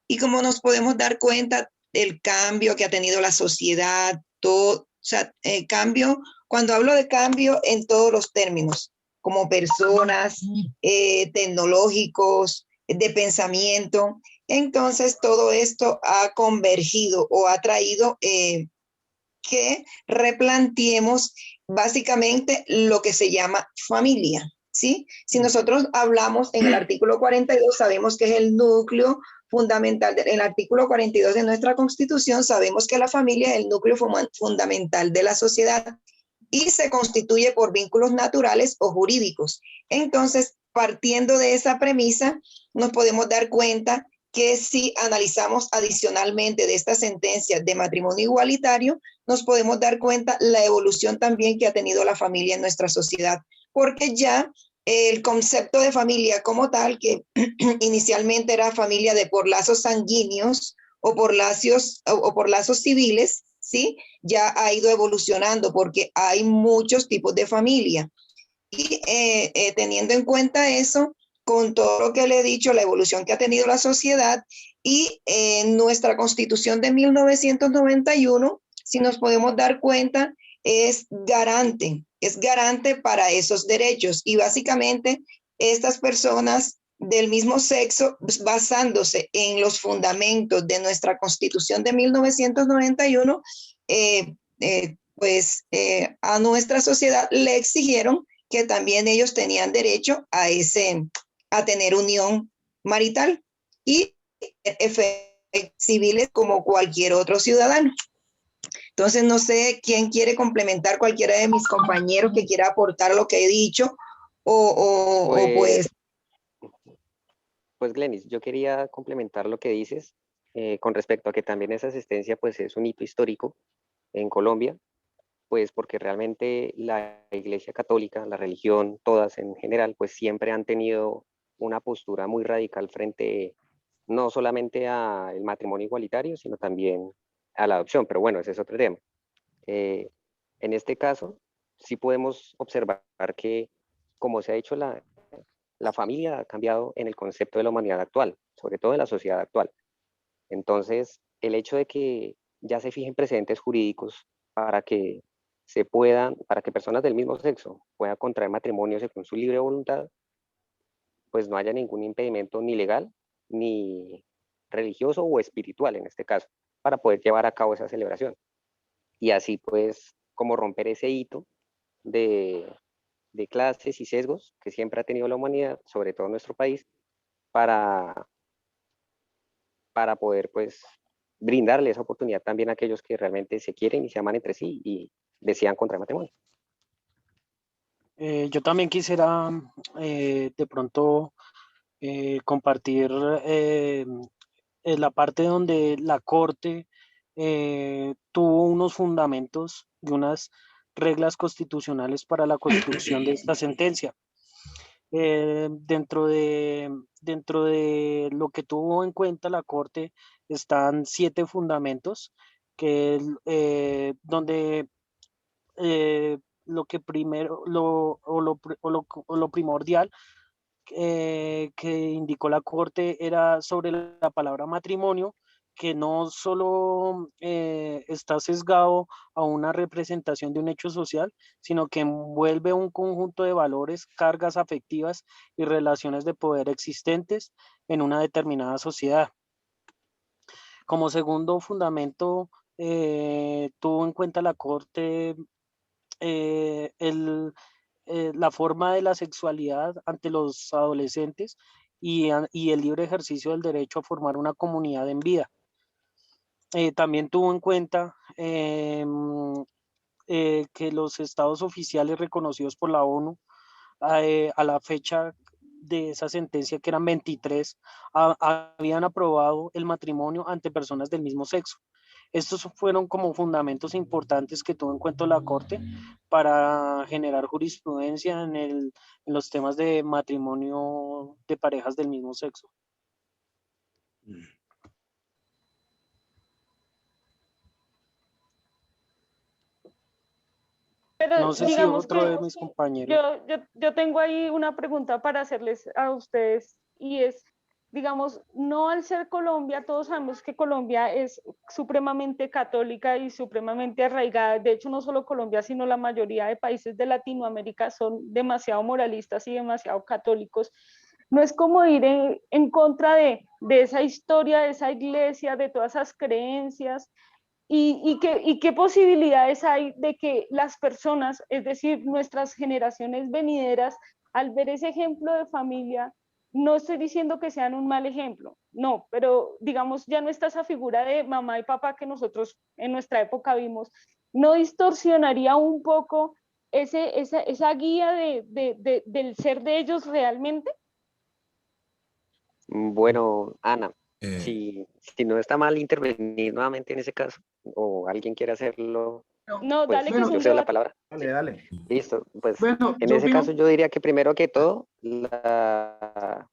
Y como nos podemos dar cuenta, el cambio que ha tenido la sociedad, todo, o sea, cambio, cuando hablo de cambio en todos los términos, como personas, tecnológicos, de pensamiento. Entonces, todo esto ha convergido o ha traído que replanteemos básicamente lo que se llama familia, ¿sí? Si nosotros hablamos en el artículo 42, sabemos que es el núcleo fundamental, en el artículo 42 de nuestra Constitución, sabemos que la familia es el núcleo fundamental de la sociedad y se constituye por vínculos naturales o jurídicos. Entonces, partiendo de esa premisa, nos podemos dar cuenta que si analizamos adicionalmente de esta sentencia de matrimonio igualitario, nos podemos dar cuenta la evolución también que ha tenido la familia en nuestra sociedad, porque ya el concepto de familia como tal, que inicialmente era familia de por lazos sanguíneos o por lazos civiles, ¿sí? Ya ha ido evolucionando porque hay muchos tipos de familia. Y teniendo en cuenta eso, con todo lo que le he dicho, la evolución que ha tenido la sociedad y nuestra Constitución de 1991, si nos podemos dar cuenta, es garante para esos derechos. Y básicamente estas personas del mismo sexo, pues, basándose en los fundamentos de nuestra Constitución de 1991, a nuestra sociedad le exigieron que también ellos tenían derecho a tener unión marital y efectos civiles como cualquier otro ciudadano. Entonces, no sé quién quiere complementar, cualquiera de mis compañeros que quiera aportar lo que he dicho
Pues Glenis, yo quería complementar lo que dices con respecto a que también esa asistencia pues es un hito histórico en Colombia, pues porque realmente la Iglesia Católica, la religión, todas en general, pues siempre han tenido una postura muy radical frente no solamente al matrimonio igualitario, sino también a la adopción, pero bueno, ese es otro tema. En este caso, sí podemos observar que, como se ha dicho, la familia ha cambiado en el concepto de la humanidad actual, sobre todo en la sociedad actual. Entonces, el hecho de que ya se fijen precedentes jurídicos para que para que personas del mismo sexo puedan contraer matrimonio según su libre voluntad, pues no haya ningún impedimento ni legal, ni religioso o espiritual en este caso, para poder llevar a cabo esa celebración. Y así pues, como romper ese hito de clases y sesgos que siempre ha tenido la humanidad, sobre todo en nuestro país, para poder pues brindarle esa oportunidad también a aquellos que realmente se quieren y se aman entre sí y desean contraer matrimonio.
Yo también quisiera de pronto compartir la parte donde la Corte tuvo unos fundamentos y unas reglas constitucionales para la construcción de esta sentencia. Dentro de lo que tuvo en cuenta la Corte están 7 fundamentos donde lo que primero lo primordial que indicó la Corte era sobre la palabra matrimonio, que no solo está sesgado a una representación de un hecho social, sino que envuelve un conjunto de valores, cargas afectivas y relaciones de poder existentes en una determinada sociedad. Como segundo fundamento, tuvo en cuenta la Corte la forma de la sexualidad ante los adolescentes y el libre ejercicio del derecho a formar una comunidad en vida. También tuvo en cuenta que los estados oficiales reconocidos por la ONU a la fecha de esa sentencia, que eran 23, habían aprobado el matrimonio ante personas del mismo sexo. Estos fueron como fundamentos importantes que tuvo en cuenta la Corte para generar jurisprudencia en los temas de matrimonio de parejas del mismo sexo.
Pero
no sé si
digamos
otro
que
de mis compañeros.
yo tengo ahí una pregunta para hacerles a ustedes y es, digamos, no al ser Colombia, todos sabemos que Colombia es supremamente católica y supremamente arraigada. De hecho, no solo Colombia, sino la mayoría de países de Latinoamérica son demasiado moralistas y demasiado católicos. No es como ir en contra de esa historia, de esa iglesia, de todas esas creencias. ¿Y qué posibilidades hay de que las personas, es decir, nuestras generaciones venideras, al ver ese ejemplo de familia, no estoy diciendo que sean un mal ejemplo, no, pero digamos, ya no está esa figura de mamá y papá que nosotros en nuestra época vimos, ¿no distorsionaría un poco esa guía del ser de ellos realmente?
Bueno, Ana, Si no está mal intervenir nuevamente en ese caso, o alguien quiere hacerlo,
No,
pues
dale que es
yo
un
cedo la
debate.
palabra.
Dale, dale.
Listo, pues
Bueno,
en
yo
ese
opino,
caso yo diría que primero que todo, la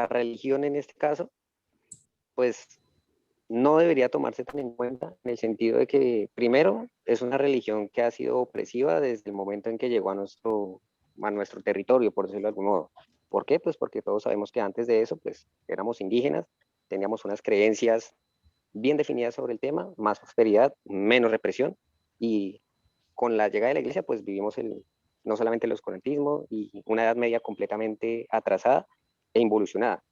religión en este caso, pues no debería tomarse tan en cuenta en el sentido de que primero es una religión que ha sido opresiva desde el momento en que llegó a nuestro territorio, por decirlo de algún modo. ¿Por qué? Pues porque todos sabemos que antes de eso, pues éramos indígenas, teníamos unas creencias bien definidas sobre el tema, más prosperidad, menos represión, y con la llegada de la iglesia, pues vivimos no solamente el oscurantismo y una edad media completamente atrasada e involucionada.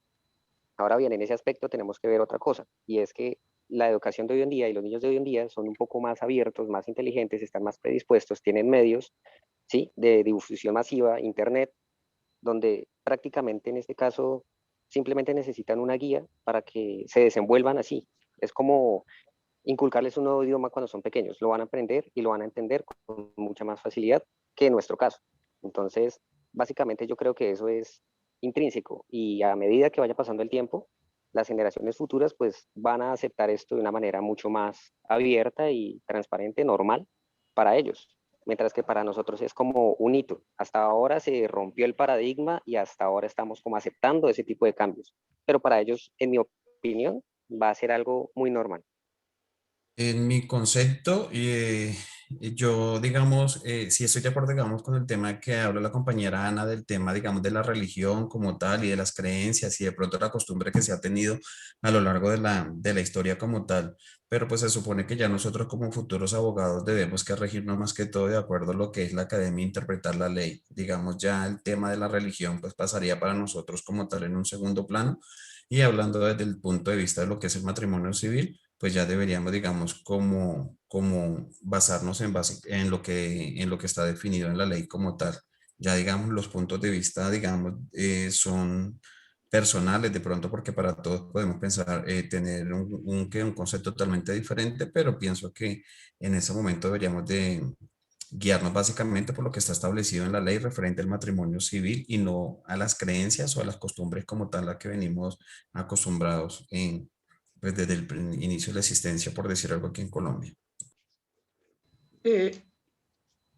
Ahora bien, en ese aspecto tenemos que ver otra cosa, y es que la educación de hoy en día y los niños de hoy en día son un poco más abiertos, más inteligentes, están más predispuestos, tienen medios, ¿sí?, de difusión masiva, internet, donde prácticamente en este caso simplemente necesitan una guía para que se desenvuelvan así. Es como inculcarles un nuevo idioma cuando son pequeños, lo van a aprender y lo van a entender con mucha más facilidad que en nuestro caso. Entonces, básicamente yo creo que eso es intrínseco, y a medida que vaya pasando el tiempo, las generaciones futuras pues van a aceptar esto de una manera mucho más abierta y transparente, normal para ellos, mientras que para nosotros es como un hito. Hasta ahora se rompió el paradigma y hasta ahora estamos como aceptando ese tipo de cambios, pero para ellos, en mi opinión, va a ser algo muy normal.
En mi concepto, yo, digamos, sí estoy de acuerdo, digamos, con el tema que habla la compañera Ana, del tema, digamos, de la religión como tal y de las creencias y de pronto la costumbre que se ha tenido a lo largo de la historia como tal. Pero pues se supone que ya nosotros como futuros abogados debemos que regirnos más que todo de acuerdo a lo que es la academia e interpretar la ley. Digamos, ya el tema de la religión pues pasaría para nosotros como tal en un segundo plano, y hablando desde el punto de vista de lo que es el matrimonio civil, pues ya deberíamos, digamos, como basarnos en en lo que está definido en la ley como tal. Ya, digamos, los puntos de vista, digamos, son personales de pronto, porque para todos podemos pensar, tener un concepto totalmente diferente, pero pienso que en ese momento deberíamos de guiarnos básicamente por lo que está establecido en la ley referente al matrimonio civil y no a las creencias o a las costumbres como tal a que venimos acostumbrados pues desde el inicio de la existencia, por decir algo, aquí en Colombia.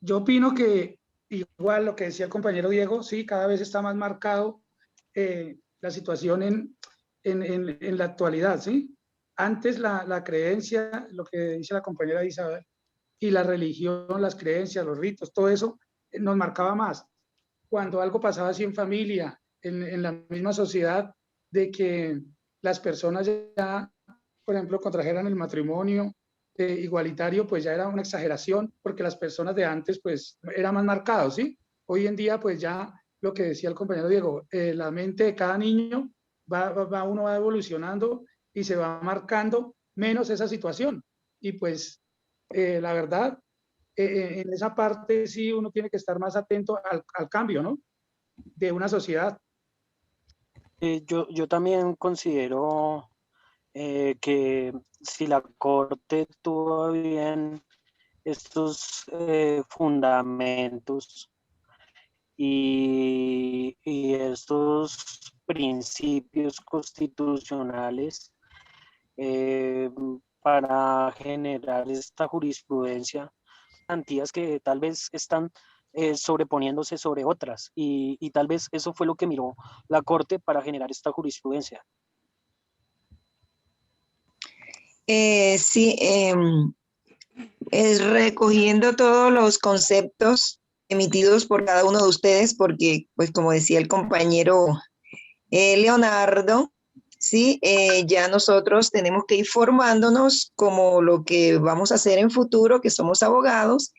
yo opino que igual lo que decía el compañero Diego, sí, cada vez está más marcado la situación en la actualidad, ¿sí? Antes la creencia, lo que dice la compañera Isabel, y la religión, las creencias, los ritos, todo eso nos marcaba más. Cuando algo pasaba así en familia, en la misma sociedad, de que las personas ya, por ejemplo, contrajeran el matrimonio igualitario, pues ya era una exageración, porque las personas de antes, pues, eran más marcados, ¿sí? Hoy en día, pues ya lo que decía el compañero Diego, la mente de cada niño uno va evolucionando y se va marcando menos esa situación. Y pues, la verdad, en esa parte sí uno tiene que estar más atento al cambio, ¿no?, de una sociedad.
Yo también considero que si la Corte tuvo bien estos fundamentos y estos principios constitucionales eh, para generar esta jurisprudencia, garantías que tal vez están sobreponiéndose sobre otras, y tal vez eso fue lo que miró la Corte para generar esta jurisprudencia.
Sí, es recogiendo todos los conceptos emitidos por cada uno de ustedes, porque, pues como decía el compañero Leonardo, sí, ya nosotros tenemos que ir formándonos como lo que vamos a hacer en futuro, que somos abogados,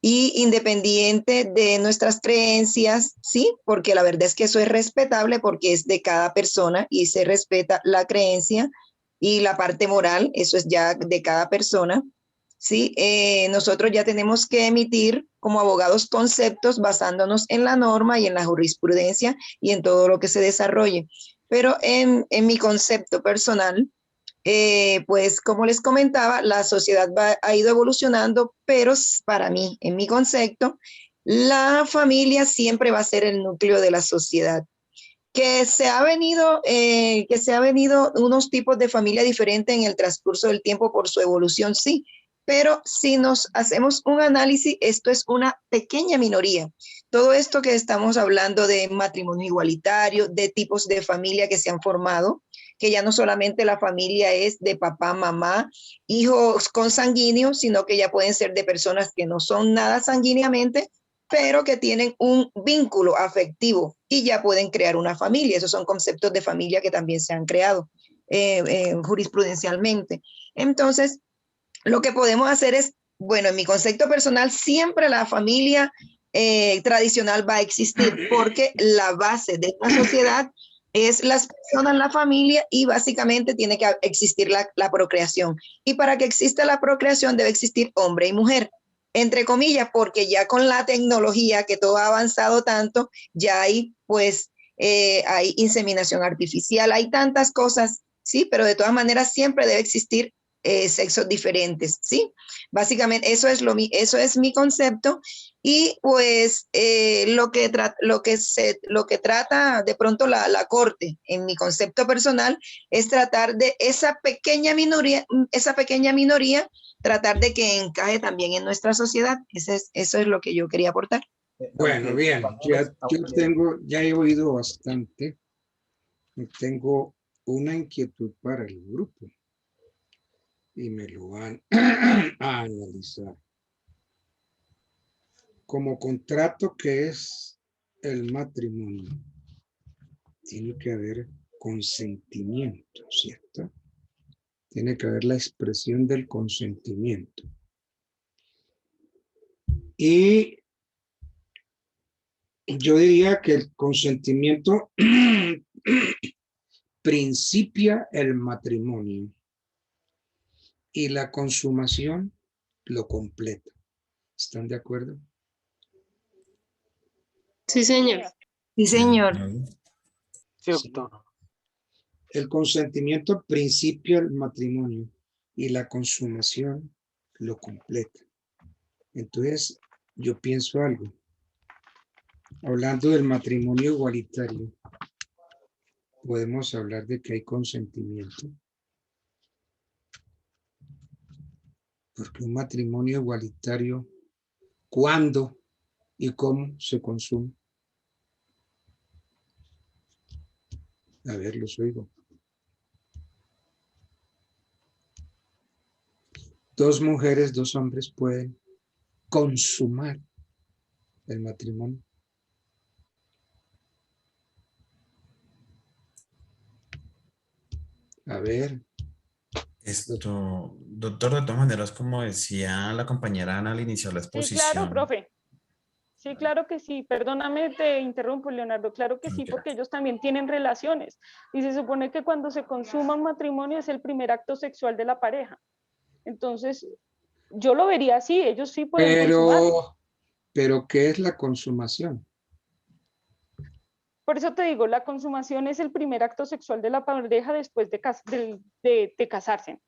y independiente de nuestras creencias, sí, porque la verdad es que eso es respetable porque es de cada persona y se respeta la creencia y la parte moral, eso es ya de cada persona. Sí, nosotros ya tenemos que emitir como abogados conceptos basándonos en la norma y en la jurisprudencia y en todo lo que se desarrolle. Pero en mi concepto personal, pues como les comentaba, la sociedad ha ido evolucionando, pero para mí, en mi concepto, la familia siempre va a ser el núcleo de la sociedad. que se ha venido unos tipos de familia diferentes en el transcurso del tiempo por su evolución, sí, pero si nos hacemos un análisis, esto es una pequeña minoría. Todo esto que estamos hablando de matrimonio igualitario, de tipos de familia que se han formado, que ya no solamente la familia es de papá, mamá, hijos consanguíneos, sino que ya pueden ser de personas que no son nada sanguíneamente, pero que tienen un vínculo afectivo y ya pueden crear una familia. Esos son conceptos de familia que también se han creado jurisprudencialmente. Entonces, lo que podemos hacer es, bueno, en mi concepto personal, siempre la familia tradicional va a existir porque la base de esta sociedad es las personas, la familia, y básicamente tiene que existir la procreación. Y para que exista la procreación debe existir hombre y mujer, entre comillas, porque ya con la tecnología que todo ha avanzado tanto, ya hay pues hay inseminación artificial, hay tantas cosas, sí, pero de todas maneras siempre debe existir sexos diferentes, ¿sí? Básicamente eso es mi concepto, y pues lo que trata de pronto la Corte, en mi concepto personal, es tratar de esa pequeña minoría, tratar de que encaje también en nuestra sociedad. Eso es lo que yo quería aportar.
Bueno, bien, ya he oído bastante. Tengo una inquietud para el grupo y me lo van a analizar. Como contrato que es el matrimonio, tiene que haber consentimiento, ¿cierto? Tiene que haber la expresión del consentimiento. Y yo diría que el consentimiento principia el matrimonio y la consumación lo completa. ¿Están de acuerdo?
Sí, señor.
Sí, señor.
Sí, doctor.
El consentimiento principia el matrimonio y la consumación lo completa. Entonces, yo pienso algo. Hablando del matrimonio igualitario, podemos hablar de que hay consentimiento. Porque un matrimonio igualitario, ¿cuándo y cómo se consume? A ver, los oigo. Dos mujeres, dos hombres pueden consumar el matrimonio. A ver.
Esto, doctor, de todas maneras, como decía la compañera Ana al iniciar la
Sí,
exposición.
claro, profe. Sí, claro que sí. Perdóname, te interrumpo, Leonardo. Claro que sí,
Tranquila.
porque ellos también tienen relaciones. Y se supone que cuando se consuma un matrimonio es el primer acto sexual de la pareja. Entonces, yo lo vería así. Ellos sí pueden consumar.
Pero ¿qué es la consumación?
Por eso te digo, la consumación es el primer acto sexual de la pareja después de casarse.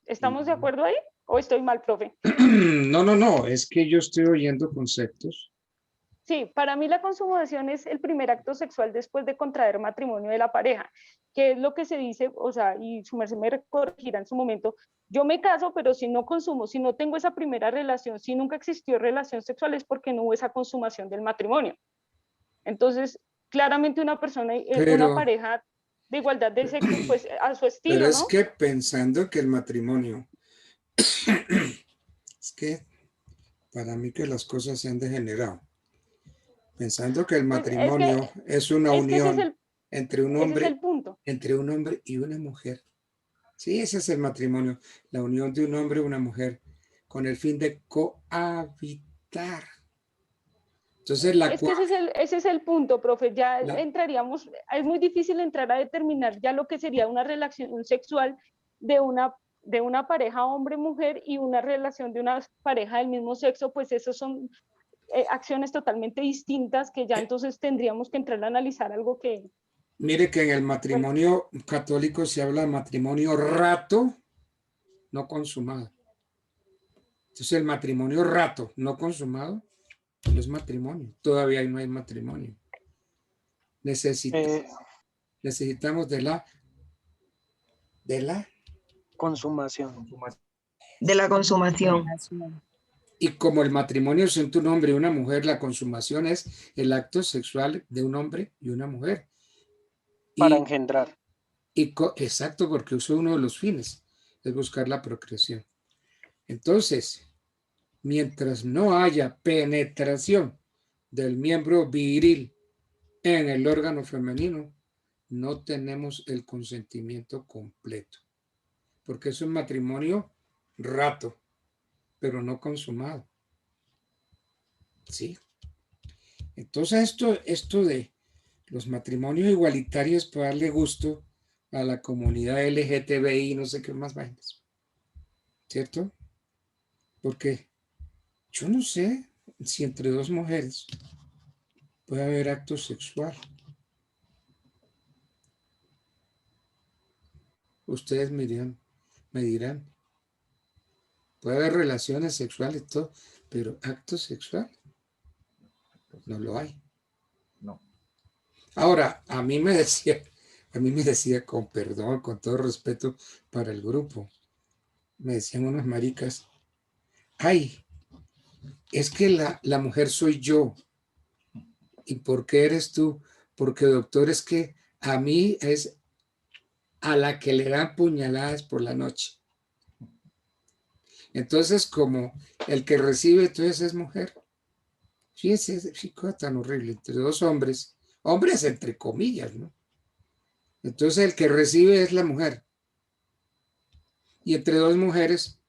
¿Estamos de acuerdo ahí? ¿O estoy mal, profe?
No, es que yo estoy oyendo conceptos.
Sí, para mí la consumación es el primer acto sexual después de contraer matrimonio de la pareja, que es lo que se dice, o sea, y su merced me corregirá en su momento, yo me caso, pero si no consumo, si no tengo esa primera relación, si nunca existió relación sexual, es porque no hubo esa consumación del matrimonio. Entonces, claramente una persona, una pareja de igualdad de sexos, pues a su estilo,
Pero es
¿no?
que pensando que el matrimonio, es que para mí que las cosas se han degenerado. Pensando que el matrimonio es una unión entre un hombre,
ese es el punto.
entre un hombre y una mujer. Sí, ese es el matrimonio, la unión de un hombre y una mujer con el fin de cohabitar. Entonces,
ese es el punto, profe. Ya entraríamos, es muy difícil entrar a determinar ya lo que sería una relación sexual de una pareja hombre-mujer y una relación de una pareja del mismo sexo, pues esos son acciones totalmente distintas que ya entonces tendríamos que entrar a analizar algo que...
Mire que en el matrimonio católico se habla de matrimonio rato, no consumado. Entonces el matrimonio rato, no consumado, No es matrimonio. Todavía no hay matrimonio. Necesitamos de la
Consumación.
De la consumación.
Y como el matrimonio es entre un hombre y una mujer, la consumación es el acto sexual de un hombre y una mujer.
Para engendrar.
Exacto, porque eso es uno de los fines, es buscar la procreación. Entonces, mientras no haya penetración del miembro viril en el órgano femenino, no tenemos el consentimiento completo, porque es un matrimonio rato, pero no consumado. ¿Sí? Entonces esto de los matrimonios igualitarios para darle gusto a la comunidad LGTBI, no sé qué más vainas, ¿cierto? Porque yo no sé si entre dos mujeres puede haber acto sexual. Ustedes me dirán, puede haber relaciones sexuales, todo, pero acto sexual no lo hay.
No.
Ahora, a mí me decía con perdón, con todo respeto para el grupo, me decían unas maricas, ay, es que la mujer soy yo. ¿Y por qué eres tú? Porque doctor, es que a mí es a la que le dan puñaladas por la noche. Entonces, como el que recibe, entonces es mujer. Fíjense, cosa tan horrible, entre dos hombres entre comillas, ¿no? Entonces el que recibe es la mujer. Y entre dos mujeres,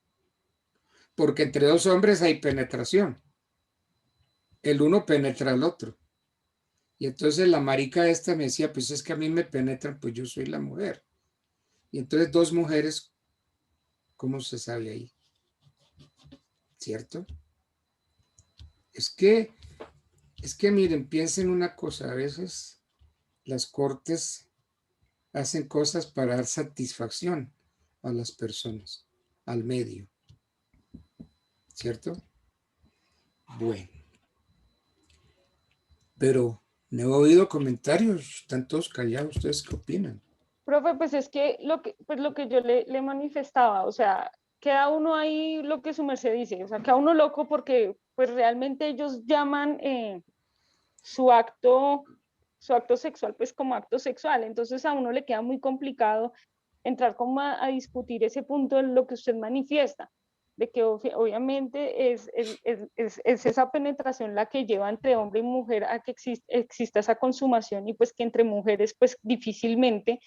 porque entre dos hombres hay penetración. El uno penetra al otro. Y entonces la marica esta me decía, pues es que a mí me penetran, pues yo soy la mujer. Y entonces dos mujeres, ¿cómo se sabe ahí? ¿Cierto? Es que miren, piensen una cosa, a veces las cortes hacen cosas para dar satisfacción a las personas, al medio. ¿Cierto? Bueno. Pero no he oído comentarios, están todos callados. ¿Ustedes qué opinan?
Profe, pues es que lo que yo le manifestaba, o sea, queda uno ahí lo que su merced dice, o sea, queda uno loco porque pues realmente ellos llaman su acto sexual pues como acto sexual, entonces a uno le queda muy complicado entrar como a discutir ese punto de lo que usted manifiesta, de que obviamente es esa penetración la que lleva entre hombre y mujer a que exista esa consumación y pues que entre mujeres pues difícilmente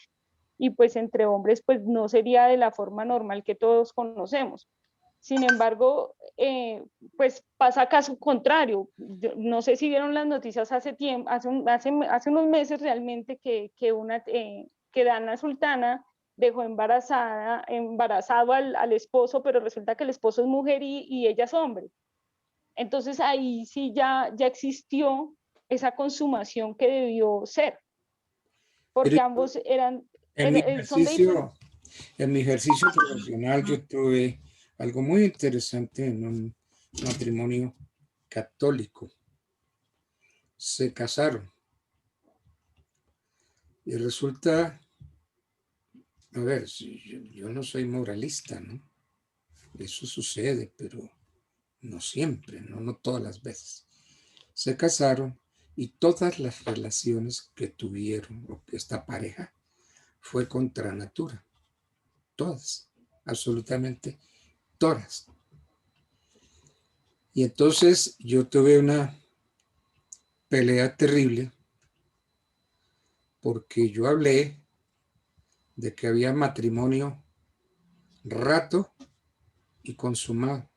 y pues entre hombres pues no sería de la forma normal que todos conocemos. Sin embargo, pues pasa caso contrario. Yo no sé si vieron las noticias hace tiempo, hace unos meses realmente que Dana Sultana dejó embarazado al esposo, pero resulta que el esposo es mujer y ella es hombre. Entonces ahí sí ya existió esa consumación que debió ser, porque ambos
en mi ejercicio profesional yo tuve algo muy interesante en un matrimonio católico. Se casaron y resulta, a ver, yo no soy moralista, ¿no? Eso sucede, pero no siempre, no todas las veces. Se casaron y todas las relaciones que tuvieron esta pareja fue contra natura. Todas, absolutamente todas. Y entonces yo tuve una pelea terrible porque yo hablé de que había matrimonio rato y consumado.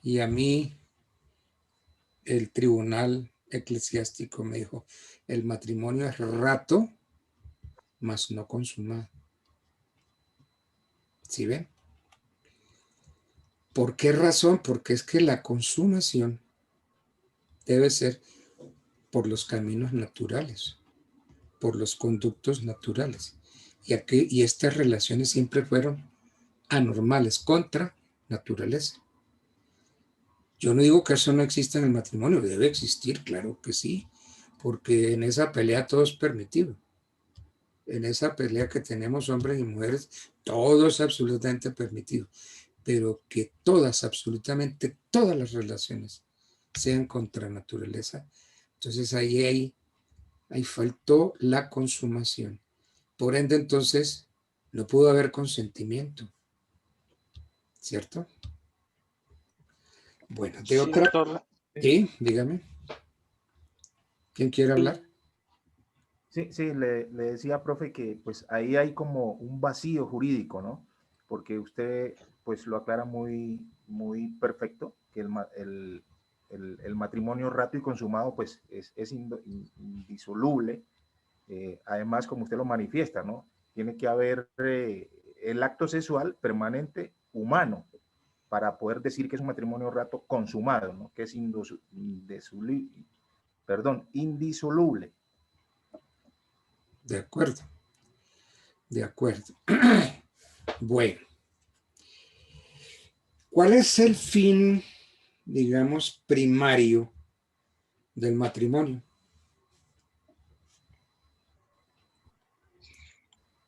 Y a mí el tribunal eclesiástico me dijo, el matrimonio es rato, mas no consumado. ¿Sí ven? ¿Por qué razón? Porque es que la consumación debe ser por los caminos naturales, por los conductos naturales. Y estas relaciones siempre fueron anormales, contra naturaleza. Yo no digo que eso no exista en el matrimonio, debe existir, claro que sí, porque en esa pelea todo es permitido. En esa pelea que tenemos hombres y mujeres, todo es absolutamente permitido, pero que todas, absolutamente todas las relaciones sean contra naturaleza. Entonces ahí faltó la consumación. Por ende, entonces, no pudo haber consentimiento, ¿cierto? Bueno, de
Sí,
otra...
doctor.
Sí, dígame. ¿Quién quiere hablar?
Sí, sí, le decía, profe, que pues ahí hay como un vacío jurídico, ¿no? Porque usted pues lo aclara muy, muy perfecto, que el matrimonio rato y consumado pues es indisoluble. Además, como usted lo manifiesta, ¿no? Tiene que haber el acto sexual permanente humano para poder decir que es un matrimonio rato consumado, ¿no? Que es indisoluble.
De acuerdo. De acuerdo. Bueno. ¿Cuál es el fin, digamos, primario del matrimonio?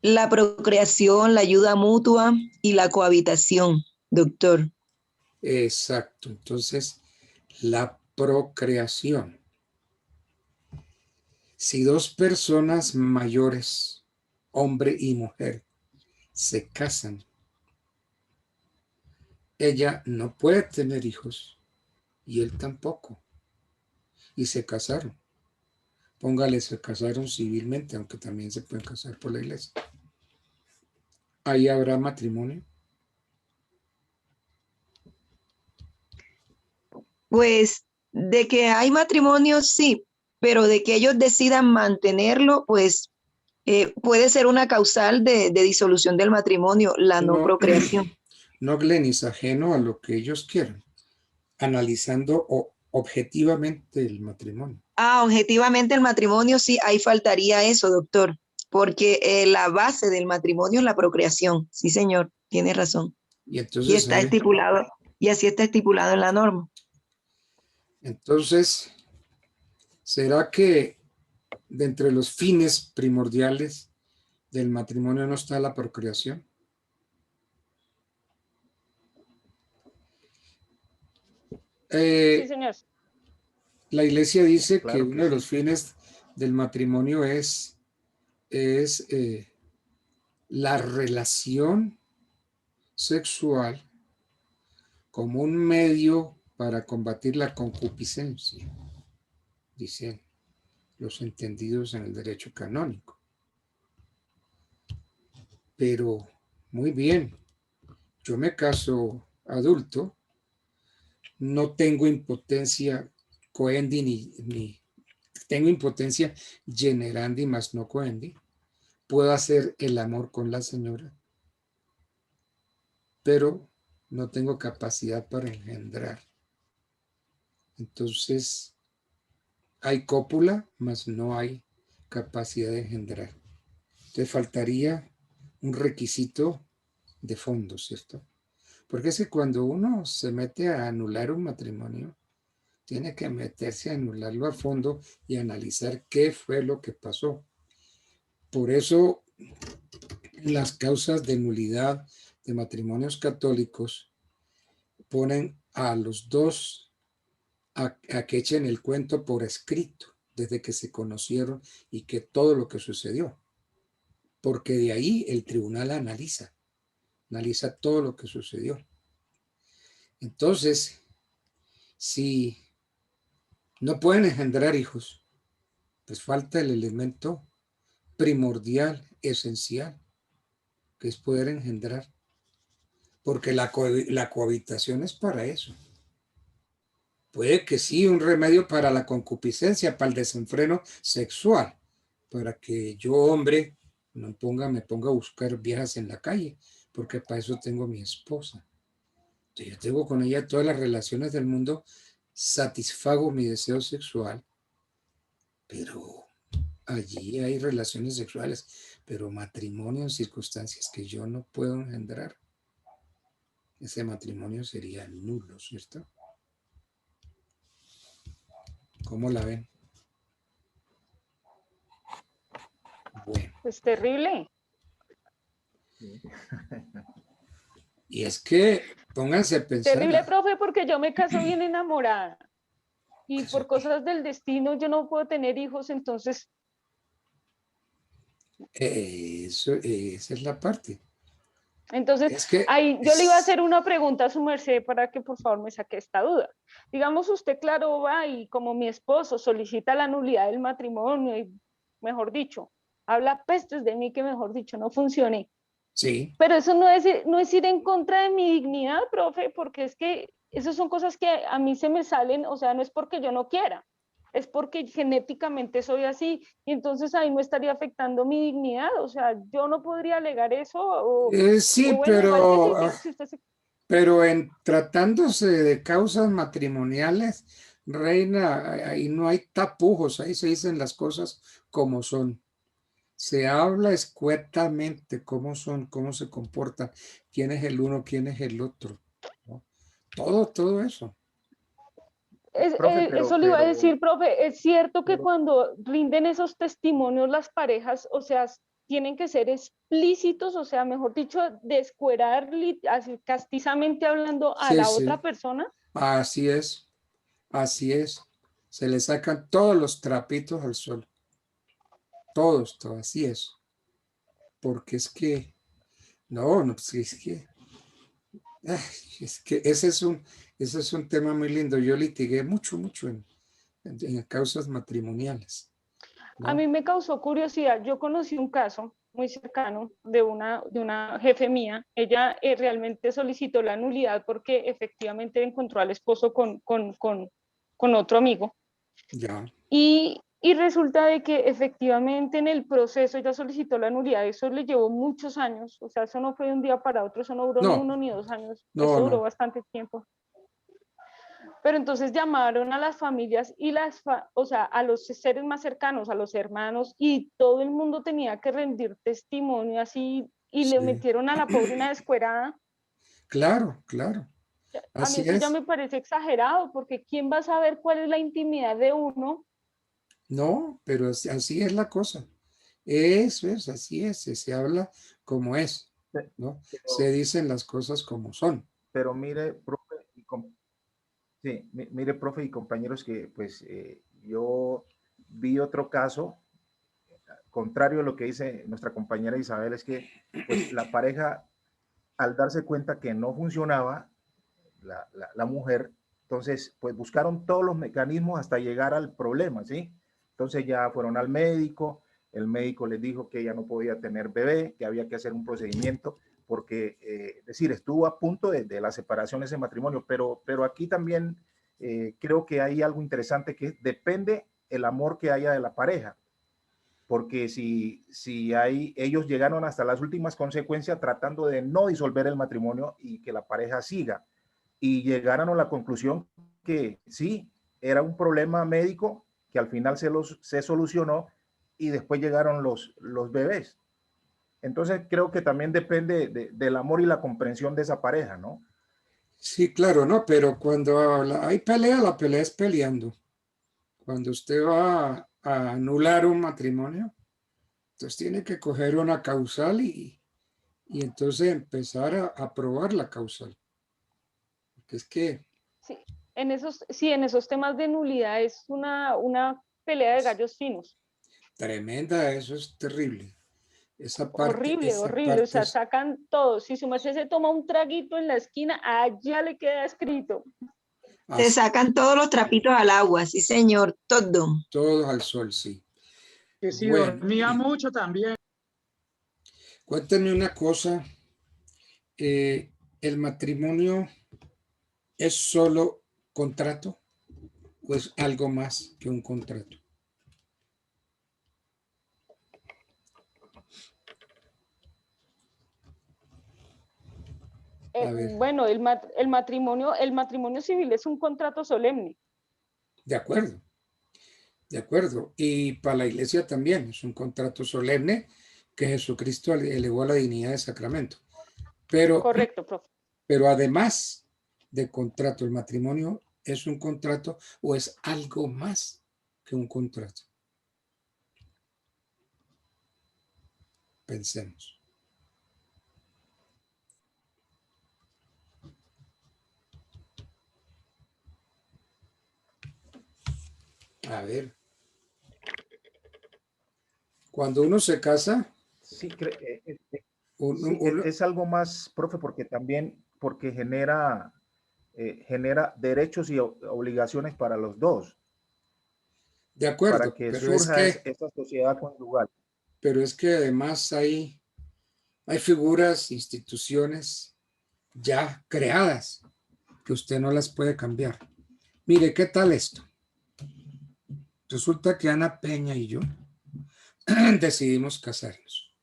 La procreación, la ayuda mutua y la cohabitación, doctor.
Exacto. Entonces, la procreación. Si dos personas mayores, hombre y mujer, se casan, ella no puede tener hijos y él tampoco. Y se casaron. Póngale, se casaron civilmente, aunque también se pueden casar por la iglesia. Ahí habrá matrimonio.
Pues de que hay matrimonio, sí, pero de que ellos decidan mantenerlo, pues puede ser una causal de disolución del matrimonio, la no
No,
procreación.
no, Glenis, ajeno a lo que ellos quieran, analizando objetivamente el matrimonio.
Ah, objetivamente el matrimonio, sí, ahí faltaría eso, doctor, porque la base del matrimonio es la procreación. Sí, señor, tiene razón.
Y
Y
entonces,
está estipulado, y así está estipulado en la norma.
entonces, ¿será que de entre los fines primordiales del matrimonio no está la procreación?
Sí, señor.
La iglesia dice
Claro
que
que
uno de
sí.
los fines del matrimonio es la relación sexual como un medio para combatir la concupiscencia, dicen los entendidos en el derecho canónico. Pero, muy bien, yo me caso adulto, no tengo impotencia coendi ni tengo impotencia generandi más no coendi. Puedo hacer el amor con la señora, pero no tengo capacidad para engendrar. Entonces, hay cópula, mas no hay capacidad de engendrar. Te faltaría un requisito de fondo, ¿cierto? Porque es que cuando uno se mete a anular un matrimonio, tiene que meterse a anularlo a fondo y analizar qué fue lo que pasó. Por eso, las causas de nulidad de matrimonios católicos ponen a los dos a que echen el cuento por escrito, desde que se conocieron y que todo lo que sucedió. Porque de ahí el tribunal analiza todo lo que sucedió. Entonces, si no pueden engendrar hijos, pues falta el elemento primordial, esencial, que es poder engendrar. Porque la cohabitación es para eso. Puede que sí, un remedio para la concupiscencia, para el desenfreno sexual, para que yo, hombre, me ponga a buscar viejas en la calle, porque para eso tengo mi esposa. Yo tengo con ella todas las relaciones del mundo, satisfago mi deseo sexual, pero allí hay relaciones sexuales, pero matrimonio en circunstancias que yo no puedo engendrar, ese matrimonio sería nulo, ¿cierto? ¿Cómo la ven? Bueno.
Es terrible.
Y es que pónganse a pensar.
Terrible, profe, porque yo me caso bien enamorada. Y por cosas del destino yo no puedo tener hijos, entonces...
Esa es la parte.
Entonces,
Es que
ahí yo le iba a hacer una pregunta a su merced para que por favor me saque esta duda. Digamos, usted, claro, va y como mi esposo solicita la nulidad del matrimonio y, mejor dicho, habla pestes de mí que, mejor dicho, no funcione.
Sí.
Pero eso no es ir en contra de mi dignidad, profe, porque es que esas son cosas que a mí se me salen, o sea, no es porque yo no quiera, es porque genéticamente soy así, y entonces ahí no estaría afectando mi dignidad, o sea, yo no podría alegar eso,
Sí,
o bueno, igual que si usted se...
pero en tratándose de causas matrimoniales, reina, ahí no hay tapujos, ahí se dicen las cosas como son. Se habla escuetamente cómo son, cómo se comportan, quién es el uno, quién es el otro, ¿no? Todo eso.
Profe,
eso le iba a decir, profe, es cierto que cuando rinden esos testimonios las parejas, o sea, tienen que ser explícitos, o sea, mejor dicho, descuerar así, castizamente hablando a
Sí,
la
sí.
otra persona.
Así es, así es. Se le sacan todos los trapitos al sol. Todos, así es. Porque es que, no, pues es que ese es un tema muy lindo. Yo litigué mucho en causas matrimoniales, ¿no?
A mí me causó curiosidad. Yo conocí un caso muy cercano de una jefe mía. Ella realmente solicitó la nulidad porque efectivamente encontró al esposo con otro amigo.
Ya.
Y resulta de que efectivamente en el proceso ella solicitó la nulidad. Eso le llevó muchos años. O sea, eso no fue de un día para otro. Eso no duró ni 1 ni 2 años. Eso duró
No.
bastante tiempo. Pero entonces llamaron a las familias y o sea, a los seres más cercanos, a los hermanos, y todo el mundo tenía que rendir testimonio así, y
Sí.
le metieron a la pobre una descuerada.
Claro, claro.
A mí
Así
eso ya
es.
me parece exagerado, porque ¿quién va a saber cuál es la intimidad de uno?
No, pero así es la cosa. Eso es, así es. Se habla como es, ¿no? Se dicen las cosas como son.
Pero mire, profe, sí, mire, profe y compañeros, que pues yo vi otro caso, contrario a lo que dice nuestra compañera Isabel, es que pues la pareja, al darse cuenta que no funcionaba, la mujer, entonces pues buscaron todos los mecanismos hasta llegar al problema, ¿sí? Entonces ya fueron al médico, el médico les dijo que ella no podía tener bebé, que había que hacer un procedimiento, porque, es decir, estuvo a punto de la separación de ese matrimonio, pero aquí también creo que hay algo interesante, que depende el amor que haya de la pareja, porque si ellos llegaron hasta las últimas consecuencias tratando de no disolver el matrimonio y que la pareja siga, y llegaron a la conclusión que sí, era un problema médico que al final se solucionó, y después llegaron los bebés. Entonces creo que también depende del amor y la comprensión de esa pareja, ¿no?
Sí, claro, ¿no? Pero cuando hay pelea, la pelea es peleando. Cuando usted va a anular un matrimonio, entonces tiene que coger una causal y entonces empezar a probar la causal. Porque es que...
Sí, en esos temas de nulidad es una pelea de gallos finos.
Tremenda, eso es terrible. Esa
Horrible, o sea, sacan todo. Si su merced se toma un traguito en la esquina, allá le queda escrito.
Se sacan todos los trapitos al agua, sí señor, todo.
Todos al sol, sí.
Que si dormía mucho también.
Cuéntame una cosa, ¿el matrimonio es solo contrato o es algo más que un contrato?
Bueno, el matrimonio civil es un contrato solemne.
De acuerdo, de acuerdo. Y para la iglesia también es un contrato solemne que Jesucristo elevó a la dignidad de sacramento. Pero,
correcto, profe.
Pero además de contrato, el matrimonio ¿Es un contrato o es algo más que un contrato? Pensemos. A ver. Cuando uno se casa,
Sí,
uno-
es algo más, profe, porque también, porque genera derechos y obligaciones para los dos,
de
para
acuerdo,
que surja esa sociedad conyugal.
pero es que además hay figuras, instituciones ya creadas que usted no las puede cambiar. Mire, ¿qué tal esto? Resulta que Ana Peña y yo decidimos casarnos.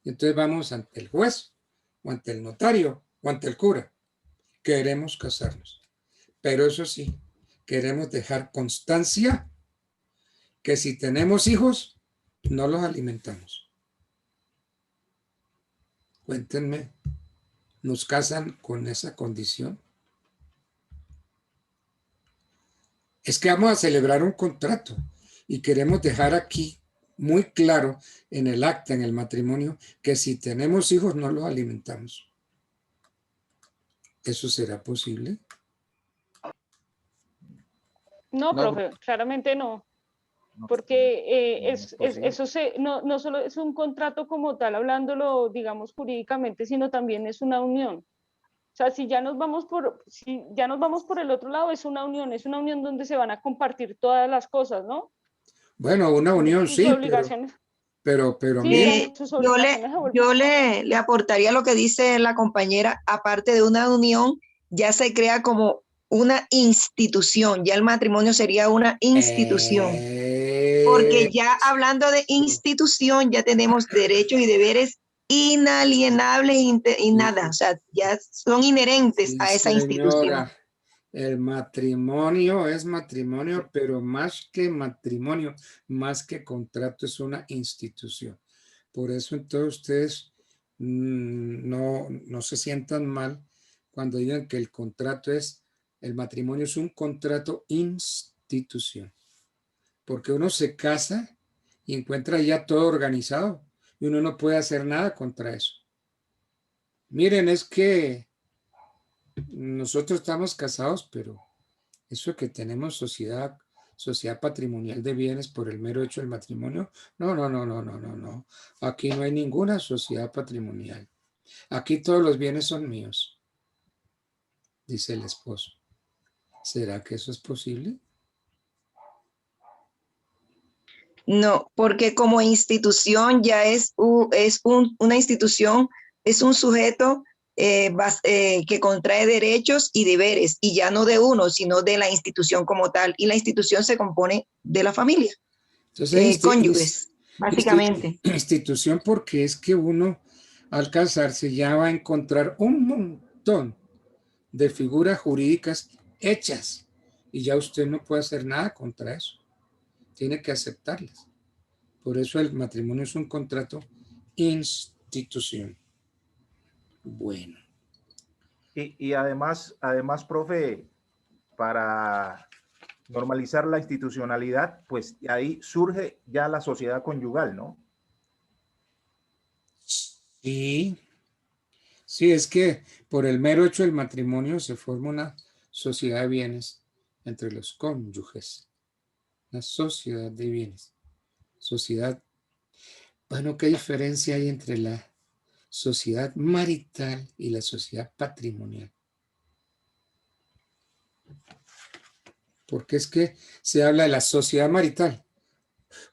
Y entonces vamos ante el juez, o ante el notario, o ante el cura. Queremos casarnos. Pero eso sí, queremos dejar constancia que si tenemos hijos, no los alimentamos. Cuéntenme, ¿nos casan con esa condición? Es que vamos a celebrar un contrato y queremos dejar aquí muy claro en el acta, en el matrimonio, que si tenemos hijos no los alimentamos. ¿Eso será posible?
No, profe, claramente no. Porque no solo es un contrato como tal, hablándolo, digamos, jurídicamente, sino también es una unión. O sea, si ya nos vamos por el otro lado, es una unión donde se van a compartir todas las cosas, ¿no?
Bueno, una unión
Sus
sí,
obligaciones.
pero
Sí,
mire,
digamos, sus obligaciones se vuelven-
Yo le aportaría lo que dice la compañera, aparte de una unión, ya se crea como una institución, ya el matrimonio sería una institución, porque ya hablando de institución ya tenemos derechos y deberes inalienables y nada, o sea, ya son inherentes
sí,
a esa institución.
señora, el matrimonio es matrimonio, pero más que matrimonio, más que contrato, es una institución. Por eso entonces ustedes no se sientan mal cuando digan que el matrimonio es un contrato institución, porque uno se casa y encuentra ya todo organizado y uno no puede hacer nada contra eso. Miren, es que nosotros estamos casados, pero eso que tenemos sociedad patrimonial de bienes por el mero hecho del matrimonio, no. Aquí no hay ninguna sociedad patrimonial. Aquí todos los bienes son míos, dice el esposo. ¿Será que eso es posible?
No, porque como institución ya una institución, es un sujeto que contrae derechos y deberes, y ya no de uno, sino de la institución como tal. Y la institución se compone de la familia,
Entonces,
cónyuges, básicamente.
Institución, porque es que uno al casarse ya va a encontrar un montón de figuras jurídicas hechas y ya usted no puede hacer nada contra eso. Tiene que aceptarlas. Por eso el matrimonio es un contrato institución. Bueno.
Y además, profe, para normalizar la institucionalidad, pues ahí surge ya la sociedad conyugal, ¿no?
Sí, es que por el mero hecho del matrimonio se forma una sociedad de bienes entre los cónyuges. Una sociedad de bienes. Sociedad. Bueno, ¿qué diferencia hay entre la sociedad marital y la sociedad patrimonial? Porque es que se habla de la sociedad marital,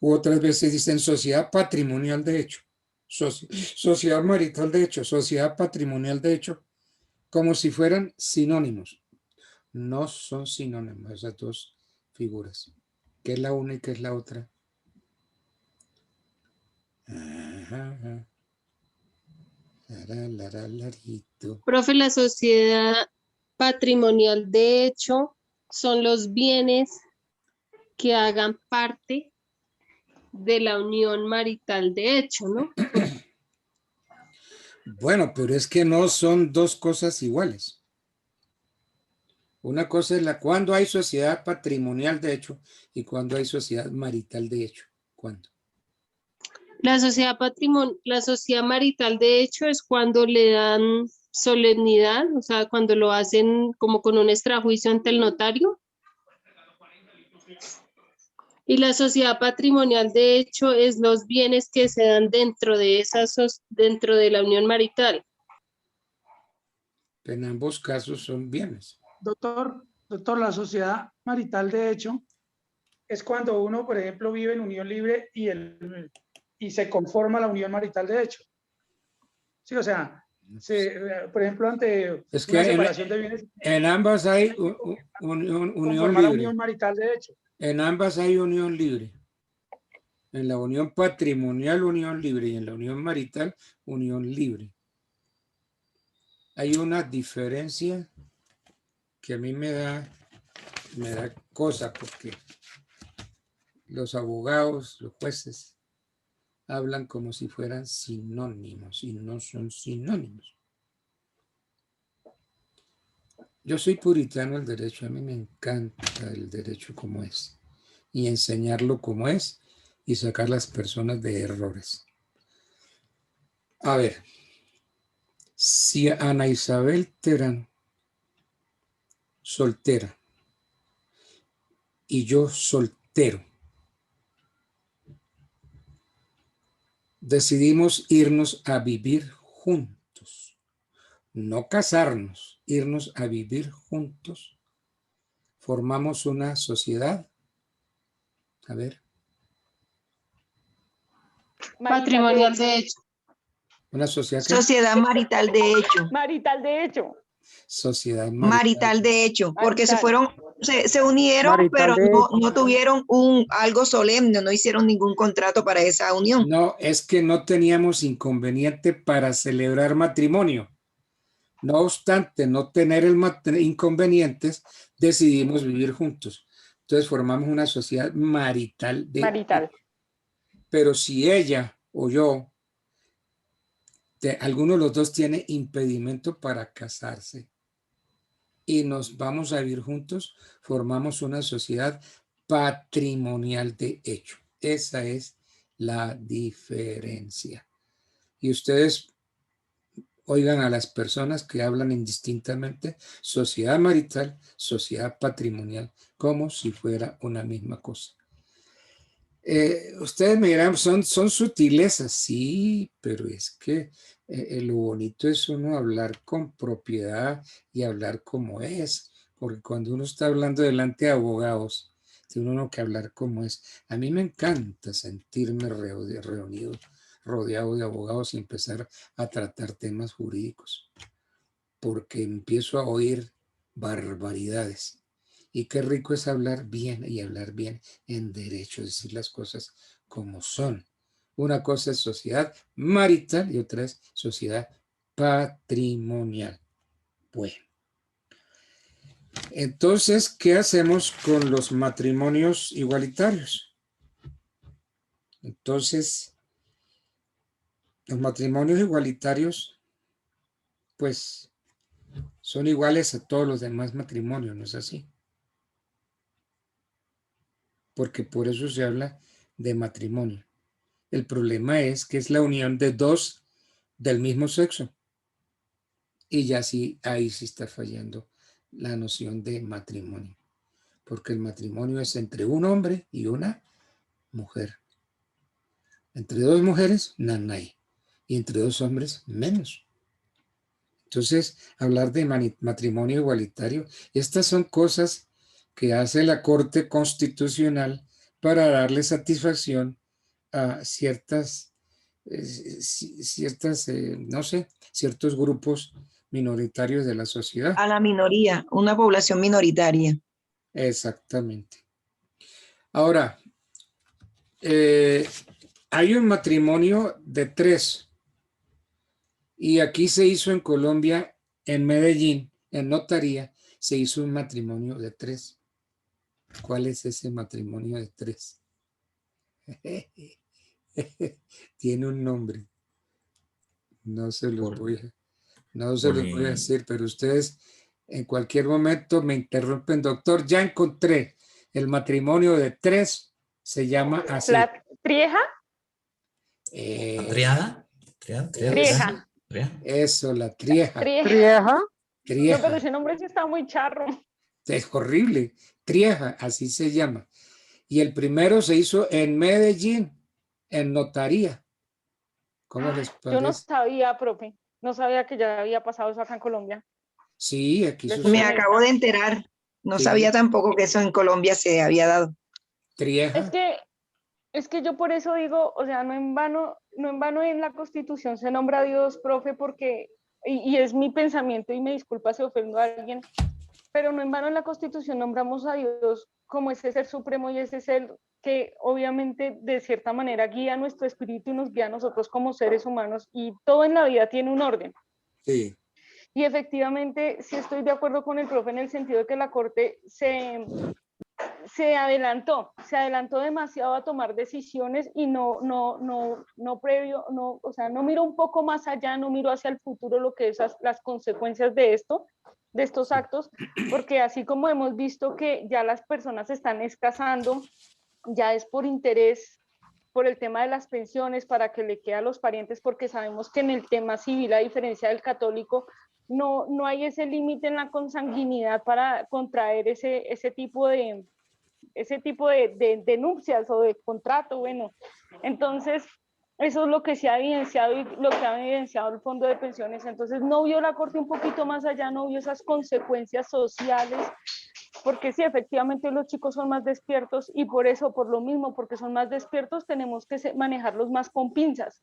u otras veces dicen sociedad patrimonial de hecho, sociedad marital de hecho, sociedad patrimonial de hecho, como si fueran sinónimos. No son sinónimos esas dos figuras. ¿Qué es la una y qué es la otra? Ajá.
Profe, la sociedad patrimonial de hecho son los bienes que hagan parte de la unión marital de hecho, ¿no?
Bueno, pero es que no son dos cosas iguales. Una cosa es cuando hay sociedad patrimonial de hecho y cuando hay sociedad marital de hecho. ¿Cuándo?
La sociedad marital, de hecho, es cuando le dan solemnidad, o sea, cuando lo hacen como con un extrajuicio ante el notario. Y la sociedad patrimonial, de hecho, es los bienes que se dan dentro de dentro de la unión marital.
En ambos casos son bienes.
Doctor, la sociedad marital de hecho es cuando uno, por ejemplo, vive en unión libre y se conforma la unión marital de hecho. Sí, o sea, por ejemplo, ante
Es
una
que
separación de bienes,
en ambas hay unión
conformar la
libre.
unión marital de hecho.
En ambas hay unión libre. En la unión patrimonial, unión libre, y en la unión marital, unión libre. Hay una diferencia que a mí me da cosa, porque los abogados, los jueces, hablan como si fueran sinónimos y no son sinónimos. Yo soy puritano del derecho, a mí me encanta el derecho como es y enseñarlo como es y sacar las personas de errores. A ver, si Ana Isabel Terán, soltera, y yo soltero, decidimos irnos a vivir juntos, no casarnos, irnos a vivir juntos, formamos una sociedad, a ver.
Patrimonial de hecho.
Una sociedad.
Sociedad marital de hecho.
Marital de hecho.
Sociedad
marital de hecho, porque
Marital.
se unieron,
Marital
pero
de
no tuvieron algo solemne, no hicieron ningún contrato para esa unión.
No, es que no teníamos inconveniente para celebrar matrimonio. No obstante no tener inconvenientes, decidimos vivir juntos. Entonces formamos una sociedad marital de
Marital.
Pero si ella o yo, alguno de los dos tiene impedimento para casarse y nos vamos a vivir juntos, formamos una sociedad patrimonial de hecho. Esa es la diferencia. Y ustedes oigan a las personas que hablan indistintamente sociedad marital, sociedad patrimonial, como si fuera una misma cosa. Ustedes me dirán, son sutilezas, sí, pero es que lo bonito es uno hablar con propiedad y hablar como es, porque cuando uno está hablando delante de abogados, tiene uno que hablar como es. A mí me encanta sentirme rodeado de abogados y empezar a tratar temas jurídicos, porque empiezo a oír barbaridades. Y qué rico es hablar bien y hablar bien en derecho, decir las cosas como son. Una cosa es sociedad marital y otra es sociedad patrimonial. Bueno. Entonces, ¿qué hacemos con los matrimonios igualitarios? Entonces, los matrimonios igualitarios, pues, son iguales a todos los demás matrimonios, ¿no es así? Porque por eso se habla de matrimonio. El problema es que es la unión de dos del mismo sexo. Y ya sí, ahí sí está fallando la noción de matrimonio. Porque el matrimonio es entre un hombre y una mujer. Entre dos mujeres, nanay. Y entre dos hombres, menos. Entonces, hablar de matrimonio igualitario, estas son cosas que hace la Corte Constitucional para darle satisfacción a ciertos grupos minoritarios de la sociedad.
A la minoría, una población minoritaria.
Exactamente. Ahora, hay un matrimonio de 3. Y aquí se hizo en Colombia, en Medellín, en notaría, se hizo un matrimonio de 3. ¿Cuál es ese matrimonio de 3? Tiene un nombre. No se los voy a decir, pero ustedes En cualquier momento me interrumpen, doctor. Ya encontré el matrimonio de 3, se llama así.
¿La trieja?
¿Triada?
Trieja.
Eso, la trieja.
¿Trieja? No, pero
Trieja.
ese nombre sí está muy charro.
Es horrible. Trieja, así se llama. Y el primero se hizo en Medellín, en notaría. ¿Cómo les parece?
Yo no sabía, profe. No sabía que ya había pasado eso acá en Colombia.
Sí, aquí
Me
sucede.
acabo de enterar. No
Sí.
sabía tampoco que eso en Colombia se había dado.
Trieja.
Es que yo por eso digo, o sea, no en vano en la Constitución se nombra a Dios, profe, porque, y es mi pensamiento, y me disculpa si ofendo a alguien, pero no en vano en la Constitución nombramos a Dios como ese ser supremo y ese ser que obviamente de cierta manera guía nuestro espíritu y nos guía a nosotros como seres humanos, y todo en la vida tiene un orden.
Sí.
Y efectivamente sí estoy de acuerdo con el profe en el sentido de que la Corte se adelantó demasiado a tomar decisiones y no previo, o sea, no miró un poco más allá, no miró hacia el futuro lo que es las consecuencias de estos actos, porque así como hemos visto que ya las personas se están escasando, ya es por interés, por el tema de las pensiones, para que le quede a los parientes, porque sabemos que en el tema civil, a diferencia del católico, no hay ese límite en la consanguinidad para contraer ese tipo de nupcias o de contrato, bueno. Entonces, eso es lo que se ha evidenciado y lo que ha evidenciado el Fondo de Pensiones. Entonces, no vio la Corte un poquito más allá, no vio esas consecuencias sociales, porque sí, efectivamente los chicos son más despiertos y por eso, por lo mismo, porque son más despiertos, tenemos que manejarlos más con pinzas.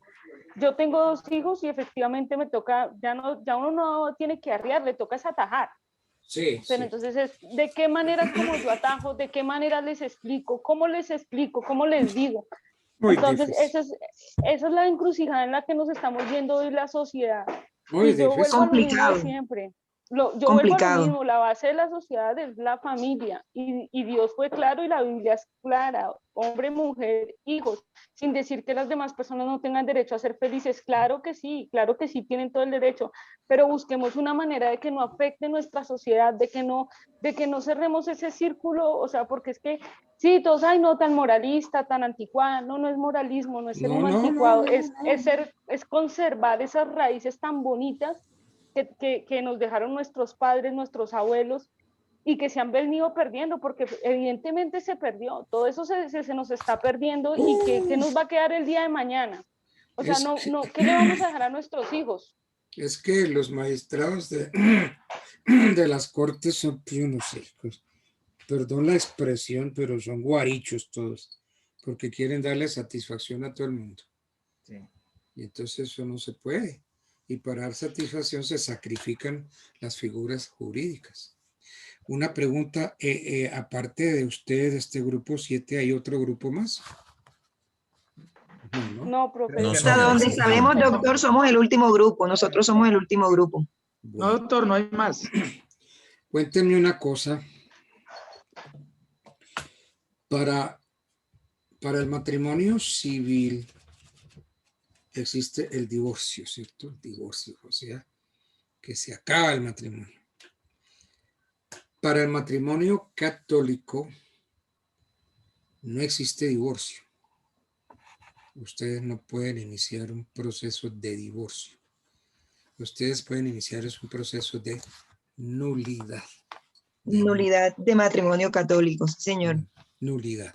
Yo tengo 2 hijos y efectivamente me toca, ya uno no tiene que arriar, le toca es atajar.
Sí,
Pero
sí.
entonces es de qué manera como yo atajo, de qué manera les explico, cómo les digo.
Muy
Entonces
difícil.
esa es la encrucijada en la que nos estamos viendo hoy la sociedad.
Muy
Y yo
difícil.
vuelvo a lo mismo de
Complicado.
siempre. Yo vuelvo a lo
Complicado.
mismo, la base de la sociedad es la familia y Dios fue claro y la Biblia es clara, hombre, mujer, hijos, sin decir que las demás personas no tengan derecho a ser felices. Claro que sí tienen todo el derecho, pero busquemos una manera de que no afecte nuestra sociedad, de que no cerremos ese círculo, o sea, porque es que sí, todos, ay, no, tan moralista, tan anticuada, no es moralismo, no es ser un anticuado, es conservar esas raíces tan bonitas que nos dejaron nuestros padres, nuestros abuelos, y que se han venido perdiendo, porque evidentemente se perdió, todo eso se nos está perdiendo, y ¿qué nos va a quedar el día de mañana? O sea, ¿qué le vamos a dejar a nuestros hijos?
Es que los magistrados de las cortes son, yo no sé, pues, perdón la expresión, pero son guarichos todos, porque quieren darle satisfacción a todo el mundo.
Sí.
Y entonces eso no se puede. Y para dar satisfacción se sacrifican las figuras jurídicas. Una pregunta, aparte de ustedes, de este grupo 7, ¿hay otro grupo más?
No, profesor.
Hasta donde sabemos, doctor, somos el último grupo. Nosotros somos el último grupo.
No, doctor, no hay más.
Cuéntenme una cosa. Para el matrimonio civil existe el divorcio, ¿cierto? El divorcio, o sea, que se acaba el matrimonio. Para el matrimonio católico no existe divorcio. Ustedes no pueden iniciar un proceso de divorcio. Ustedes pueden iniciar un proceso de nulidad.
Nulidad de matrimonio católico, sí, señor.
Nulidad.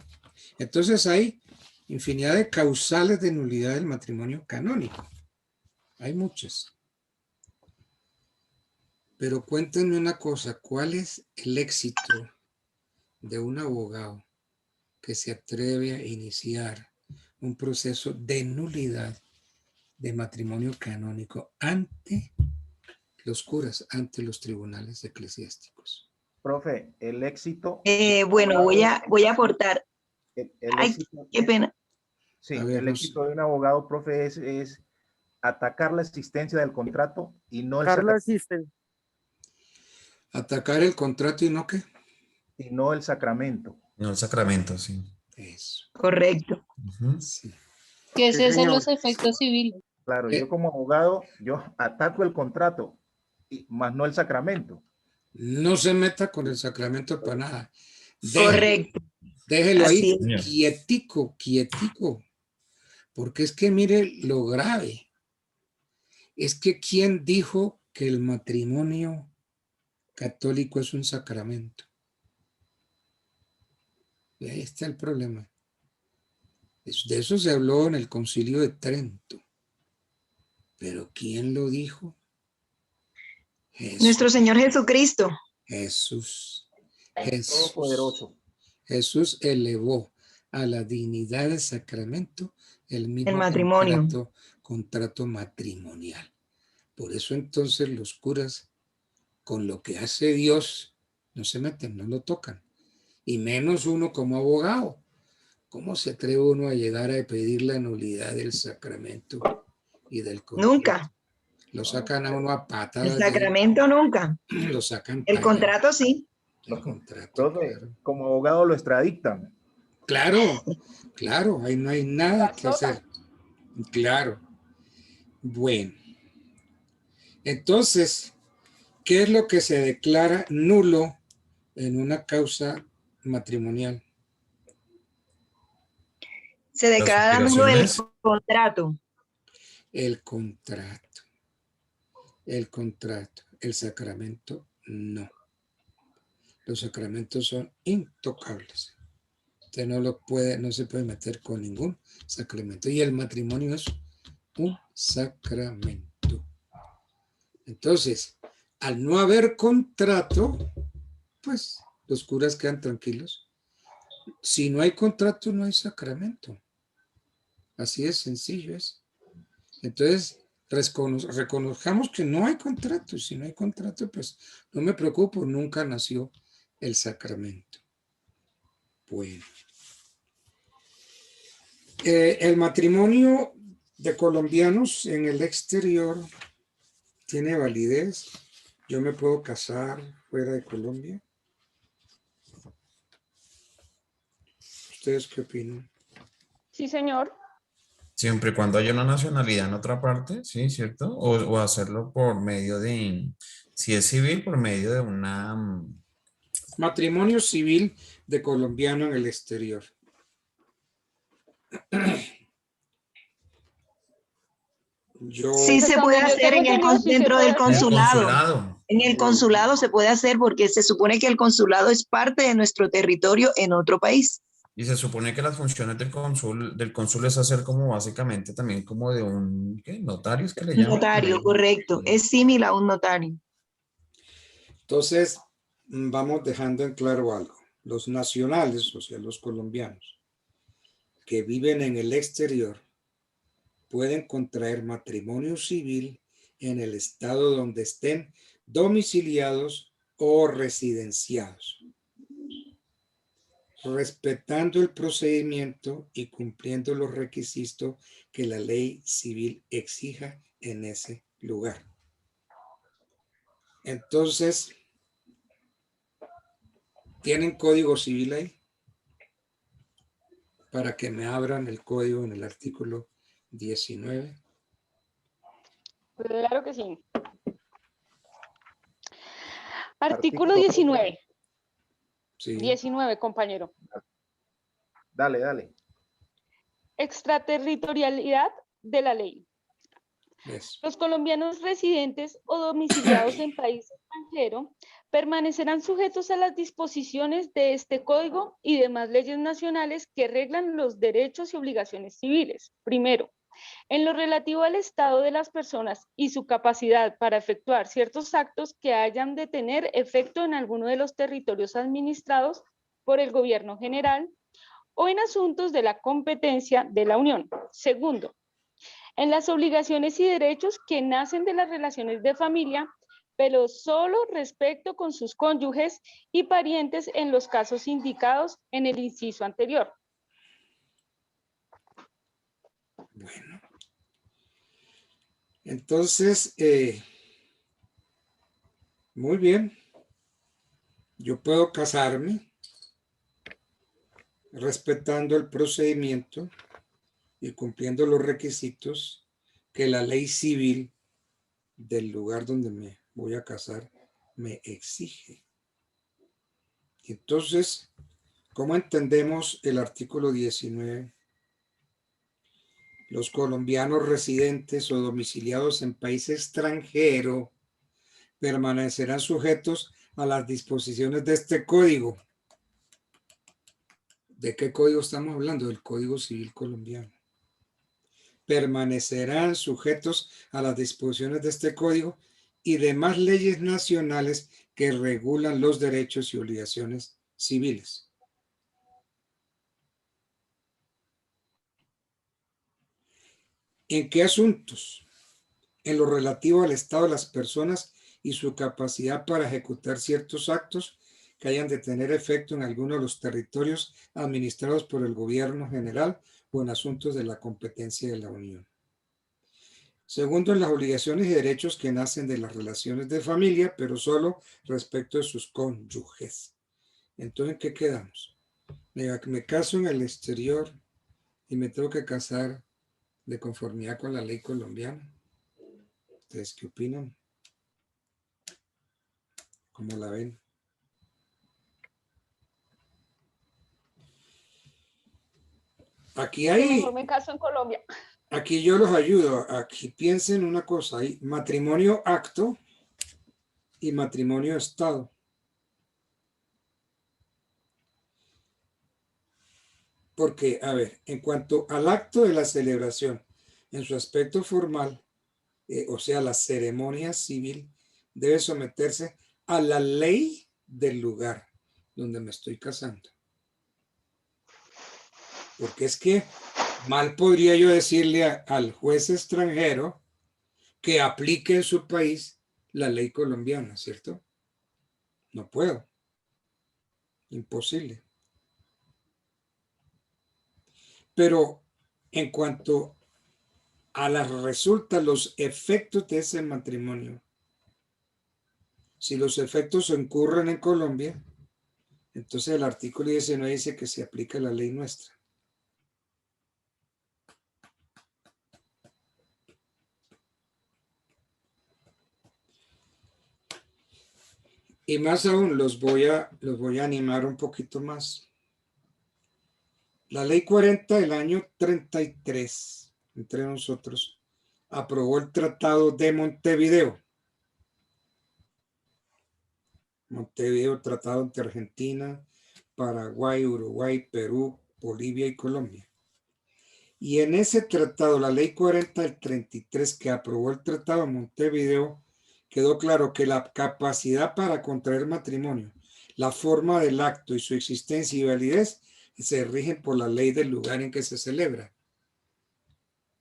Entonces hay infinidad de causales de nulidad del matrimonio canónico. Hay muchas. Pero cuéntenme una cosa, ¿cuál es el éxito de un abogado que se atreve a iniciar un proceso de nulidad de matrimonio canónico ante los curas, ante los tribunales eclesiásticos?
Profe, el éxito...
Bueno, voy a aportar. Ay,
éxito,
qué pena.
Sí, el éxito de un abogado, profe, es atacar la existencia del contrato y no el sacramento.
Atacar el contrato y no qué.
Y no el sacramento.
No el sacramento, sí.
Eso.
Correcto.
Sí.
Que ese
Sí,
son
señor.
los efectos civiles.
Claro, yo como abogado, yo ataco el contrato, más no el sacramento.
No se meta con el sacramento para nada.
Correcto.
Déjelo ahí
Así
es.
quietico, quietico. Porque es que mire lo grave. Es que ¿quién dijo que el matrimonio católico es un sacramento? Y ahí está el problema. De eso se habló en el Concilio de Trento. Pero ¿quién lo dijo? Jesús.
Nuestro Señor Jesucristo.
Jesús.
Todopoderoso.
Jesús elevó a la dignidad del sacramento el mismo
matrimonio.
contrato matrimonial. Por eso entonces los curas, con lo que hace Dios, no se meten, no lo tocan. Y menos uno como abogado. ¿Cómo se atreve uno a llegar a pedir la nulidad del sacramento y del contrato?
Nunca.
Lo sacan a uno a patadas.
El sacramento nunca.
Lo sacan.
El contrato sí.
El contrato,
Entonces,
claro.
como abogado lo extradictan.
Claro, claro, ahí no hay nada que hacer. Claro. Bueno. Entonces, ¿qué es lo que se declara nulo en una causa matrimonial?
Se declara nulo el
obligaciones.
contrato.
El contrato. El contrato. El sacramento, no. Los sacramentos son intocables. Usted no se puede meter con ningún sacramento. Y el matrimonio es un sacramento. Entonces, al no haber contrato, pues los curas quedan tranquilos. Si no hay contrato, no hay sacramento. Así de sencillo es. Entonces, reconozcamos que no hay contrato. Si no hay contrato, pues no me preocupo, nunca nació el sacramento. Bueno. El matrimonio de colombianos en el exterior tiene validez. Yo me puedo casar fuera de Colombia. ¿Ustedes qué opinan?
Sí, señor.
Siempre y cuando haya una nacionalidad en otra parte, ¿sí? ¿Cierto? O hacerlo por medio de, si es civil, por medio de una...
Matrimonio civil de colombiano en el exterior.
Sí se puede hacer en dentro del consulado. En el consulado se puede hacer porque se supone que el consulado es parte de nuestro territorio en otro país.
Y se supone que las funciones del cónsul es hacer como básicamente también como de un ¿qué? Notario, es que le llaman.
Notario, correcto. Es similar a un notario.
Entonces, vamos dejando en claro algo. Los nacionales, o sea, los colombianos, que viven en el exterior, pueden contraer matrimonio civil en el estado donde estén domiciliados o residenciados, respetando el procedimiento y cumpliendo los requisitos que la ley civil exija en ese lugar. Entonces, ¿tienen código civil ahí? Para que me abran el código en el artículo 19.
Claro que sí. Artículo 19.
Sí.
19, compañero.
Dale, dale.
Extraterritorialidad de la ley.
Eso.
Los colombianos residentes o domiciliados en país extranjero permanecerán sujetos a las disposiciones de este código y demás leyes nacionales que reglan los derechos y obligaciones civiles. Primero, en lo relativo al estado de las personas y su capacidad para efectuar ciertos actos que hayan de tener efecto en alguno de los territorios administrados por el gobierno general o en asuntos de la competencia de la Unión. Segundo, en las obligaciones y derechos que nacen de las relaciones de familia, pero solo respecto con sus cónyuges y parientes en los casos indicados en el inciso anterior.
Bueno. Entonces, muy bien. Yo puedo casarme respetando el procedimiento y cumpliendo los requisitos que la ley civil del lugar donde me voy a casar me exige. Entonces, ¿cómo entendemos el artículo 19? Los colombianos residentes o domiciliados en país extranjero permanecerán sujetos a las disposiciones de este código. ¿De qué código estamos hablando? Del Código Civil colombiano. Permanecerán sujetos a las disposiciones de este código y demás leyes nacionales que regulan los derechos y obligaciones civiles. ¿En qué asuntos? En lo relativo al estado de las personas y su capacidad para ejecutar ciertos actos que hayan de tener efecto en alguno de los territorios administrados por el gobierno general o en asuntos de la competencia de la Unión. Segundo, en las obligaciones y derechos que nacen de las relaciones de familia, pero solo respecto de sus cónyuges. Entonces, ¿en qué quedamos? Me caso en el exterior y me tengo que casar de conformidad con la ley colombiana. ¿Ustedes qué opinan? ¿Cómo la ven? Aquí hay...
Mejor me caso en Colombia.
Aquí yo los ayudo. Aquí piensen una cosa. Hay matrimonio acto y matrimonio estado. Porque, a ver, en cuanto al acto de la celebración, en su aspecto formal, o sea, la ceremonia civil, debe someterse a la ley del lugar donde me estoy casando. Porque es que mal podría yo decirle al juez extranjero que aplique en su país la ley colombiana, ¿cierto? No puedo. Imposible. Pero en cuanto a los efectos de ese matrimonio, si los efectos ocurren en Colombia, entonces el artículo 19 dice que se aplica la ley nuestra. Y más aún, los voy a animar un poquito más. La ley 40 del año 33, entre nosotros, aprobó el Tratado de Montevideo. Montevideo, tratado entre Argentina, Paraguay, Uruguay, Perú, Bolivia y Colombia. Y en ese tratado, la ley 40 del 33, que aprobó el Tratado de Montevideo, quedó claro que la capacidad para contraer matrimonio, la forma del acto y su existencia y validez se rigen por la ley del lugar en que se celebra.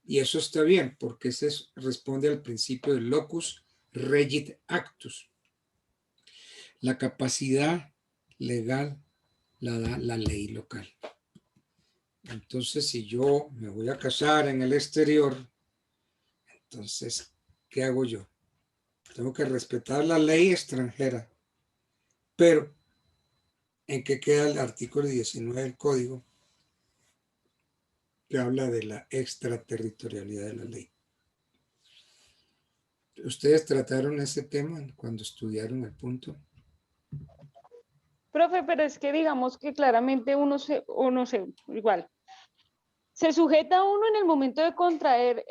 Y eso está bien, porque ese responde al principio del locus regit actus. La capacidad legal la da la ley local. Entonces, si yo me voy a casar en el exterior, entonces, ¿qué hago yo? Tengo que respetar la ley extranjera. Pero, ¿en qué queda el artículo 19 del Código? Que habla de la extraterritorialidad de la ley. ¿Ustedes trataron ese tema cuando estudiaron el punto?
Profe, pero es que digamos que claramente uno igual, se sujeta uno en el momento de contraer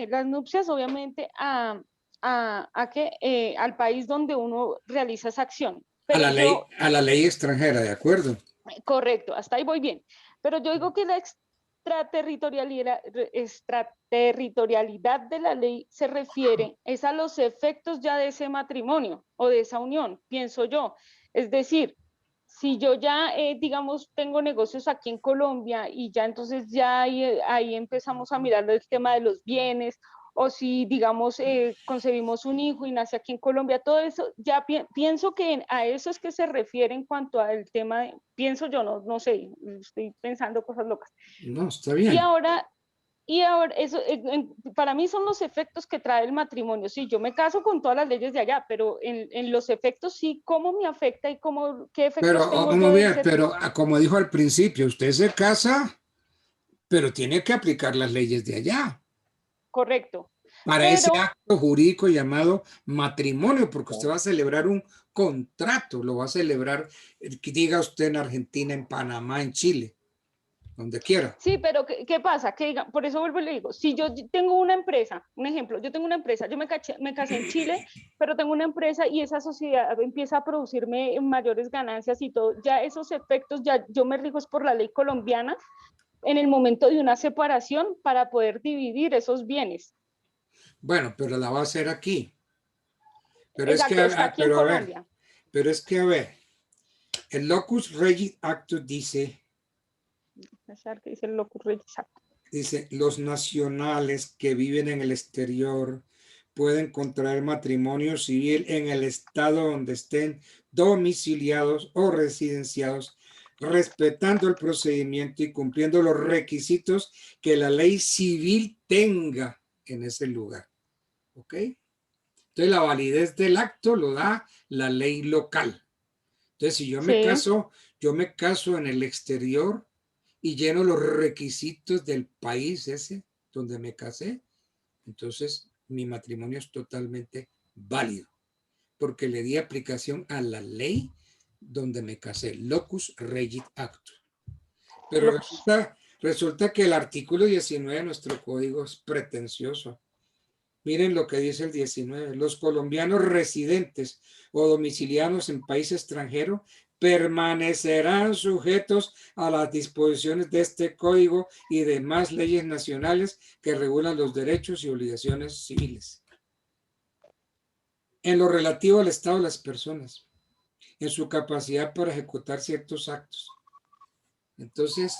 las nupcias, obviamente, al país donde uno realiza esa acción. Pero
a la ley extranjera, ¿de acuerdo?
Correcto, hasta ahí voy bien. Pero yo digo que la extraterritorialidad de la ley se refiere es a los efectos ya de ese matrimonio o de esa unión, pienso yo. Es decir, si yo ya, digamos, tengo negocios aquí en Colombia y ya entonces ya ahí empezamos a mirar el tema de los bienes, o si, digamos, concebimos un hijo y nace aquí en Colombia, todo eso, ya pienso que a eso es que se refiere en cuanto al tema, pienso yo, no sé, estoy pensando cosas locas.
No, está bien.
Y ahora eso, para mí son los efectos que trae el matrimonio. Sí, yo me caso con todas las leyes de allá, pero en los efectos sí, ¿cómo me afecta y qué efectos tengo yo de ese
pero como dijo al principio, usted se casa, pero tiene que aplicar las leyes de allá.
Correcto.
para ese
Pero-
acto jurídico llamado matrimonio, porque usted va a celebrar un contrato, lo va a celebrar, que diga usted en Argentina, en Panamá, en Chile, donde quiera.
Sí, pero ¿qué pasa? Por eso vuelvo y le digo, si yo tengo una empresa, un ejemplo, yo tengo una empresa, yo me casé en Chile, pero tengo una empresa y esa sociedad empieza a producirme mayores ganancias y todo, ya esos efectos, ya yo me rijo es por la ley colombiana en el momento de una separación para poder dividir esos bienes.
Bueno, pero la va a hacer aquí. Pero
Exacto,
es que,
está aquí en
pero a ver,
Colombia.
pero es que a ver, el locus regit actus dice,
Que dice el locus regis actus.
dice, los nacionales que viven en el exterior pueden contraer matrimonio civil en el estado donde estén domiciliados o residenciados, respetando el procedimiento y cumpliendo los requisitos que la ley civil tenga en ese lugar. ¿Ok? Entonces la validez del acto lo da la ley local. Entonces si yo me caso en el exterior y lleno los requisitos del país ese donde me casé, entonces mi matrimonio es totalmente válido, porque le di aplicación a la ley donde me casé, locus regit actus. Pero resulta que el artículo 19 de nuestro código es pretencioso. Miren lo que dice el 19. Los colombianos residentes o domicilianos en país extranjero permanecerán sujetos a las disposiciones de este código y demás leyes nacionales que regulan los derechos y obligaciones civiles. En lo relativo al estado de las personas, en su capacidad para ejecutar ciertos actos. Entonces,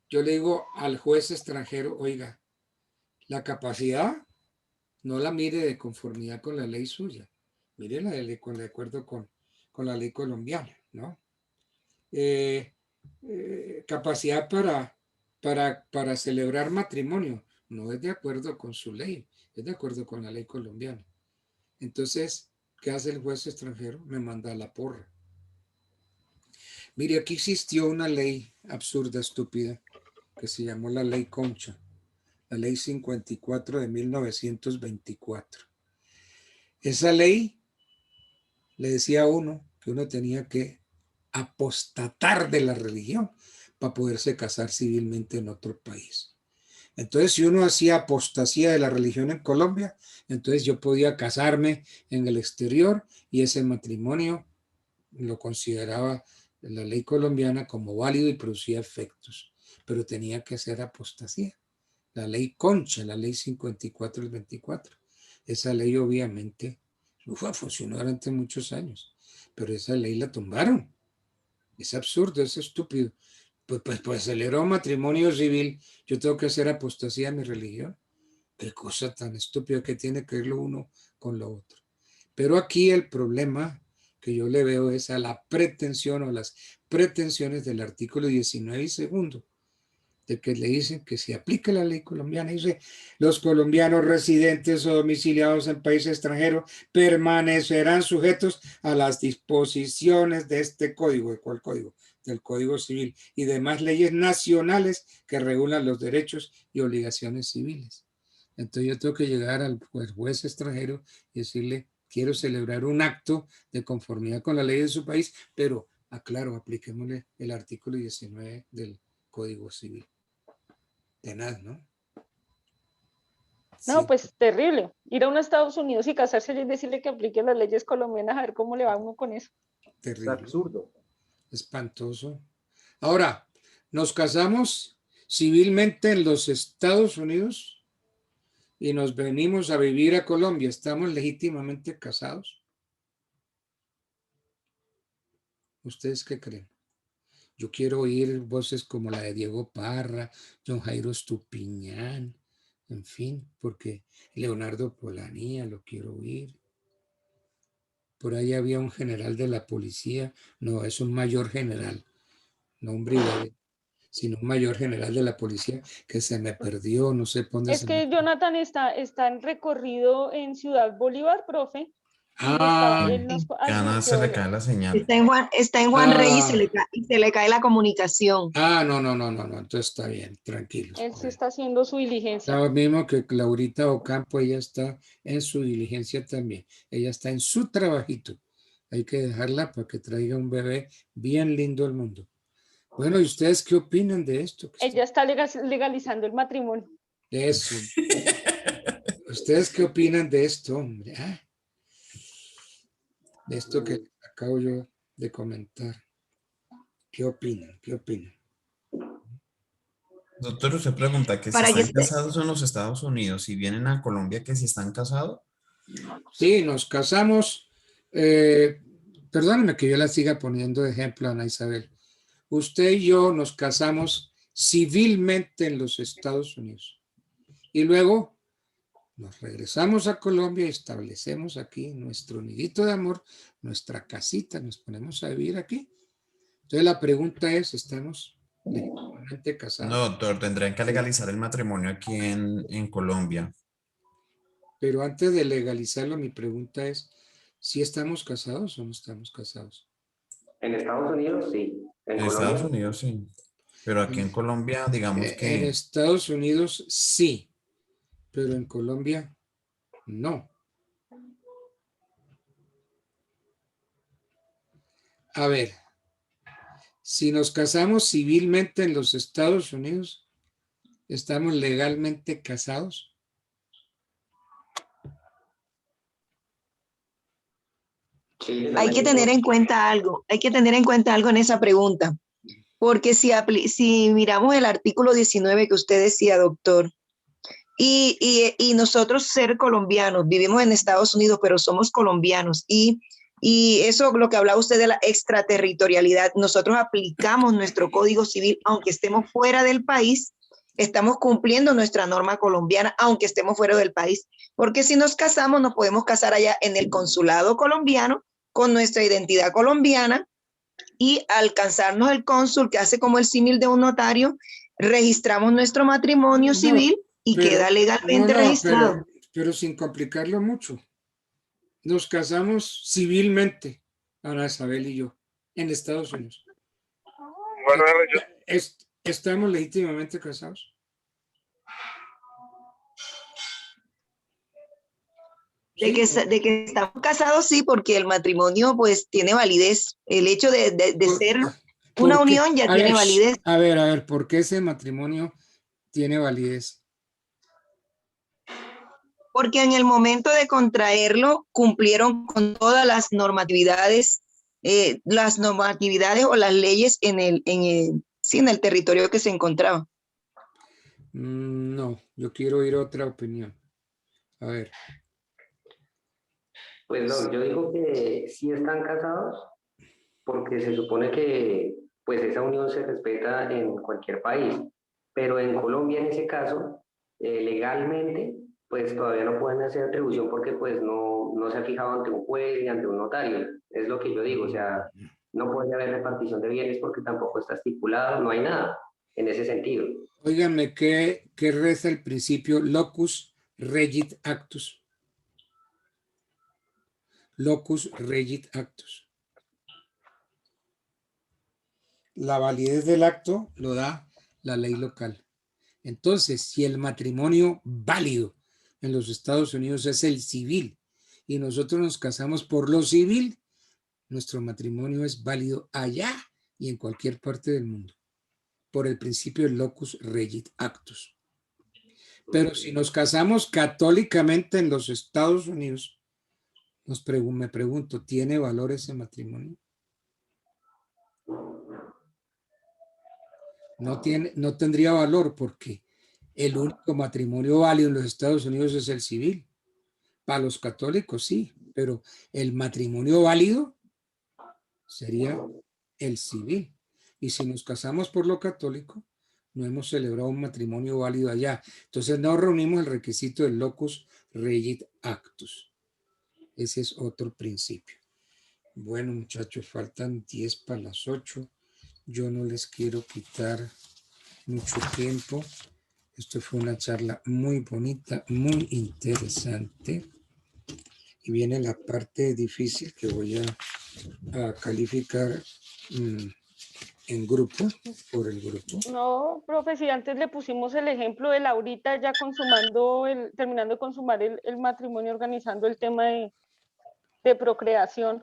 yo le digo al juez extranjero, oiga, la capacidad no la mire de conformidad con la ley suya, mire la de acuerdo con la ley colombiana, ¿no? Capacidad para celebrar matrimonio, no es de acuerdo con su ley, es de acuerdo con la ley colombiana. Entonces, ¿qué hace el juez extranjero? Me manda a la porra. Mire, aquí existió una ley absurda, estúpida, que se llamó la ley Concha, la ley 54 de 1924. Esa ley le decía a uno que uno tenía que apostatar de la religión para poderse casar civilmente en otro país. Entonces, si uno hacía apostasía de la religión en Colombia, entonces yo podía casarme en el exterior y ese matrimonio lo consideraba la ley colombiana como válido y producía efectos, pero tenía que hacer apostasía. La ley Concha, la ley 54 del 24. Esa ley obviamente funcionó durante muchos años, pero esa ley la tumbaron. Es absurdo, es estúpido. Pues celebró matrimonio civil, yo tengo que hacer apostasía de mi religión. Qué cosa tan estúpida que tiene que ver lo uno con lo otro. Pero aquí el problema que yo le veo es a la pretensión o las pretensiones del artículo 19 y segundo, de que le dicen que se aplica la ley colombiana. Dice, los colombianos residentes o domiciliados en país extranjero permanecerán sujetos a las disposiciones de este código. ¿De cuál código? Del Código Civil y demás leyes nacionales que regulan los derechos y obligaciones civiles. Entonces yo tengo que llegar al juez extranjero y decirle, quiero celebrar un acto de conformidad con la ley de su país, pero, aclaro, apliquémosle el artículo 19 del Código Civil. Tenaz, ¿no?
No,
Sí,
pues terrible. Ir a unos Estados Unidos y casarse y decirle que aplique las leyes colombianas, a ver cómo le va a uno con eso.
terrible.
Absurdo.
Espantoso. Ahora, nos casamos civilmente en los Estados Unidos y nos venimos a vivir a Colombia. ¿Estamos legítimamente casados? ¿Ustedes qué creen? Yo quiero oír voces como la de Diego Parra, John Jairo Estupiñán, en fin, porque Leonardo Polanía lo quiero oír. Por ahí había un general de la policía, no, es un mayor general, no un brigadier, sino un mayor general de la policía que se me perdió, no sé por dónde
Es
se
que
me...
Jonathan está en recorrido en Ciudad Bolívar, profe.
Ah,
Él nos
Ana
advirtió,
se le
bueno,
cae la señal.
Está en Juan Rey
Ah.
y se le cae la comunicación.
no, entonces está bien, tranquilos.
él sí está haciendo su diligencia.
Lo mismo que Laurita Ocampo, ella está en su diligencia también. Ella está en su trabajito. Hay que dejarla para que traiga un bebé bien lindo al mundo. Bueno, ¿y ustedes qué opinan de esto?
Ella está legalizando el matrimonio.
Eso. ¿Ustedes qué opinan de esto, hombre? Ah, de esto que acabo yo de comentar. ¿Qué opinan? ¿Qué opinan?
Doctor, usted pregunta que si
Para que
están
esté-
casados en los Estados Unidos y vienen a Colombia, que si están casados.
Sí, nos casamos. Perdóneme que yo la siga poniendo de ejemplo, Ana Isabel. Usted y yo nos casamos civilmente en los Estados Unidos. Y luego nos regresamos a Colombia y establecemos aquí nuestro nidito de amor, nuestra casita, nos ponemos a vivir aquí. Entonces la pregunta es, ¿estamos legítimamente casados?
No, doctor, tendrían que legalizar el matrimonio aquí en Colombia.
Pero antes de legalizarlo, mi pregunta es, ¿si estamos casados o no estamos casados?
En Estados Unidos, sí.
En Estados Unidos, sí. Pero aquí en Colombia, digamos
En
que...
Estados Unidos, sí, pero en Colombia, no. A ver, si nos casamos civilmente en los Estados Unidos, ¿estamos legalmente casados?
Hay que tener en cuenta algo, en esa pregunta, porque si miramos el artículo 19 que usted decía, doctor, y nosotros ser colombianos, vivimos en Estados Unidos, pero somos colombianos, y eso, lo que hablaba usted de la extraterritorialidad, nosotros aplicamos nuestro Código Civil, aunque estemos fuera del país, estamos cumpliendo nuestra norma colombiana, aunque estemos fuera del país, porque si nos casamos, nos podemos casar allá en el consulado colombiano, con nuestra identidad colombiana, y alcanzarnos el cónsul que hace como el símil de un notario, registramos nuestro matrimonio civil y queda legalmente registrado.
Pero sin complicarlo mucho. Nos casamos civilmente, Ana Isabel y yo, en Estados Unidos.
Bueno,
¿Estamos legítimamente casados?
De que estamos casados, sí, porque el matrimonio pues tiene validez. El hecho de ser una unión ya tiene validez.
A ver, ¿por qué ese matrimonio tiene validez?
Porque en el momento de contraerlo cumplieron con todas las normatividades o las leyes en el territorio que se encontraba.
No, yo quiero oír otra opinión. A ver.
Pues no, yo digo que sí están casados porque se supone que pues esa unión se respeta en cualquier país, pero en Colombia en ese caso, legalmente, pues todavía no pueden hacer atribución porque pues no se ha fijado ante un juez ni ante un notario, es lo que yo digo, o sea, no puede haber repartición de bienes porque tampoco está estipulado, no hay nada en ese sentido.
Óiganme, ¿qué reza el principio locus regit actus? Locus regit actus. La validez del acto lo da la ley local. Entonces, si el matrimonio válido en los Estados Unidos es el civil y nosotros nos casamos por lo civil, nuestro matrimonio es válido allá y en cualquier parte del mundo, por el principio del locus regit actus. Pero si nos casamos católicamente en los Estados Unidos, me pregunto, ¿tiene valor ese matrimonio? No tendría valor porque el único matrimonio válido en los Estados Unidos es el civil. Para los católicos sí, pero el matrimonio válido sería el civil. Y si nos casamos por lo católico, no hemos celebrado un matrimonio válido allá. Entonces no reunimos el requisito del locus regit actus. Ese es otro principio. Bueno, muchachos, faltan 10 para las 8. Yo no les quiero quitar mucho tiempo. Esto fue una charla muy bonita, muy interesante. Y viene la parte difícil que voy a calificar en grupo, por el grupo.
No, profe, si antes le pusimos el ejemplo de Laurita ya consumando, terminando de consumar el matrimonio, organizando el tema de procreación.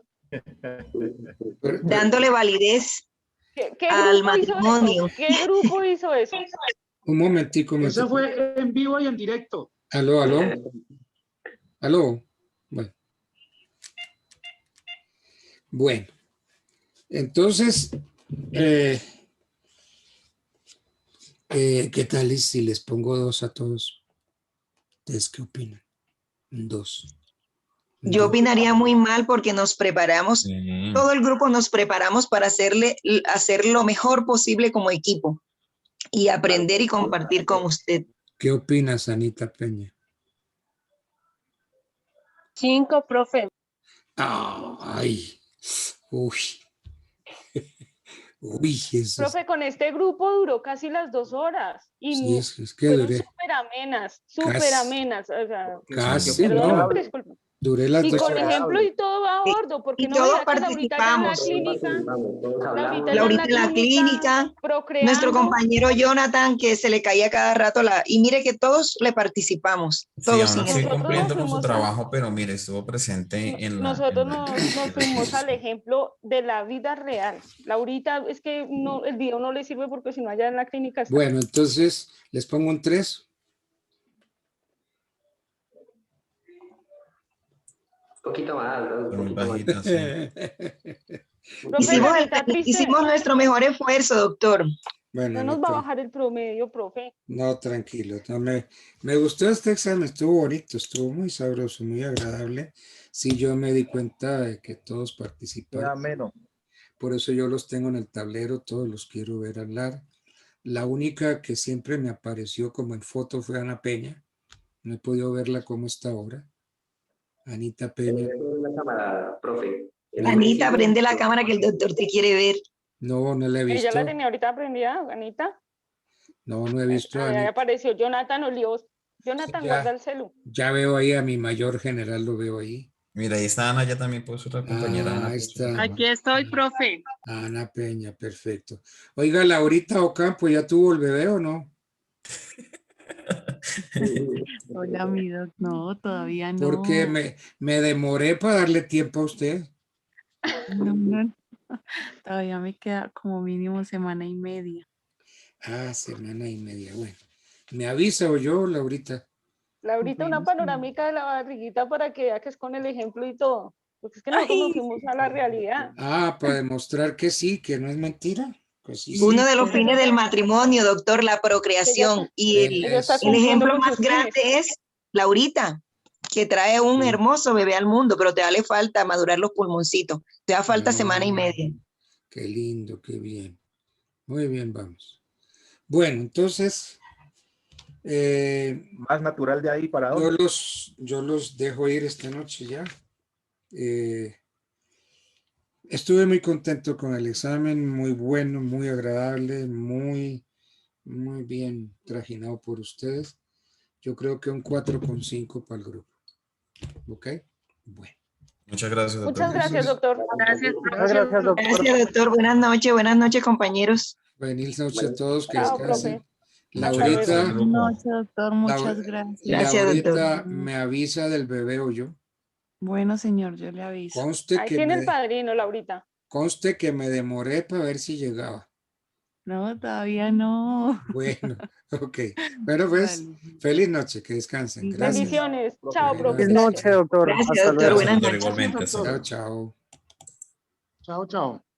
Dándole validez
¿Qué
al
grupo hizo
matrimonio.
eso? ¿Qué grupo hizo eso?
Un momentico.
Eso fue en vivo y en directo.
Aló. Bueno, entonces, ¿qué tal si les pongo 2 a todos? ¿Ustedes qué opinan? 2.
Yo opinaría muy mal porque nos preparamos, todo el grupo nos preparamos para hacer lo mejor posible como equipo y aprender y compartir con usted.
¿Qué opinas, Anita Peña?
5, profe.
Ay, uy. Uy, eso
Profe, con este grupo duró casi las 2 horas y
sí, es que
fueron
duré
súper amenas. O sea,
casi,
perdón,
no,
disculpe.
duré las
Y
2
con
horas.
ejemplo y todo va a bordo, porque
Y
no
todos
veía que Laurita ya en la
participamos.
clínica,
Laurita en la clínica,
procreando.
nuestro compañero Jonathan que se le caía cada rato y mire que todos le participamos,
Sí,
todos
aún
sin
así
Nosotros
cumpliendo con su
fuimos
trabajo, pero mire, estuvo presente en la...
Nosotros nos fuimos al ejemplo de la vida real. Laurita, es que no, el video no le sirve porque si no allá en la clínica está.
Bueno, entonces les pongo un 3.
Poquito más, ¿no? Un
Muy
poquito más.
bajita, sí.
Profe, la mitad triste.
Hicimos nuestro mejor esfuerzo, doctor.
Bueno,
No nos va a bajar el promedio, profe.
no, tranquilo. No, me gustó este examen, estuvo bonito, estuvo muy sabroso, muy agradable. Sí, yo me di cuenta de que todos participaron.
Ameno.
Por eso yo los tengo en el tablero, todos los quiero ver hablar. La única que siempre me apareció como en foto fue Ana Peña. No he podido verla como está ahora. Anita Peña.
La cámara, profe.
Anita, prende la cámara que el doctor te quiere ver.
No la he visto.
Ella la tenía ahorita prendida, Anita.
No he visto a
Ahí
Anita.
apareció Jonathan Olivos. Jonathan,
Ya.
guarda el celu.
Ya veo ahí a mi mayor general, lo veo ahí.
Mira, ahí está Ana, ya también puso otra compañera. Ana,
Ahí
puso
está.
otra.
Aquí estoy, profe.
Ana Peña, perfecto. Oiga, Laurita Ocampo, ¿ya tuvo el bebé o no?
Hola, mi doc. No, todavía no.
Porque me demoré para darle tiempo a usted.
No. Todavía me queda como mínimo semana y media.
Semana y media. Bueno, me avisa o yo, Laurita.
Laurita, una
Bueno,
panorámica de la barriguita para que vea que es con el ejemplo y todo. Porque es que nosotros nos fuimos a la realidad.
Para demostrar que sí, que no es mentira. Pues sí,
Uno
sí.
de los fines del matrimonio, doctor, la procreación. Y
Ella está
el
cumpliendo
ejemplo
con
más
sus fines.
grande es Laurita, que trae un hermoso bebé al mundo, pero te le falta madurar los pulmoncitos. Te da falta semana y media.
Qué lindo, qué bien. Muy bien, vamos. Bueno, entonces,
Más natural de ahí para dónde.
yo los dejo ir esta noche ya. Estuve muy contento con el examen, muy bueno, muy agradable, muy bien trajinado por ustedes. Yo creo que un 4,5 para el grupo. ¿Ok? Bueno.
Muchas gracias, doctor.
Muchas gracias, doctor.
Gracias,
Gracias, doctor.
Gracias, doctor. Buenas noches, compañeros.
Buenas noches a todos, que
Chao,
descansen.
profe.
Laurita,
Buenas noches, doctor. Muchas gracias.
Gracias, doctor.
Laurita me avisa del bebé o yo.
Bueno, señor, yo le aviso.
Ahí tiene el padrino, Laurita.
Conste que me demoré para ver si llegaba.
No, todavía no.
Bueno, ok. Bueno, pues,
Vale.
feliz noche, que descansen. Gracias.
Bendiciones. Chao, profe.
Feliz noche, doctor.
Gracias,
Hasta
doctor.
luego.
Buenas
Doctor,
noches.
igualmente. hasta luego.
Chao, chao.
Chao, chao.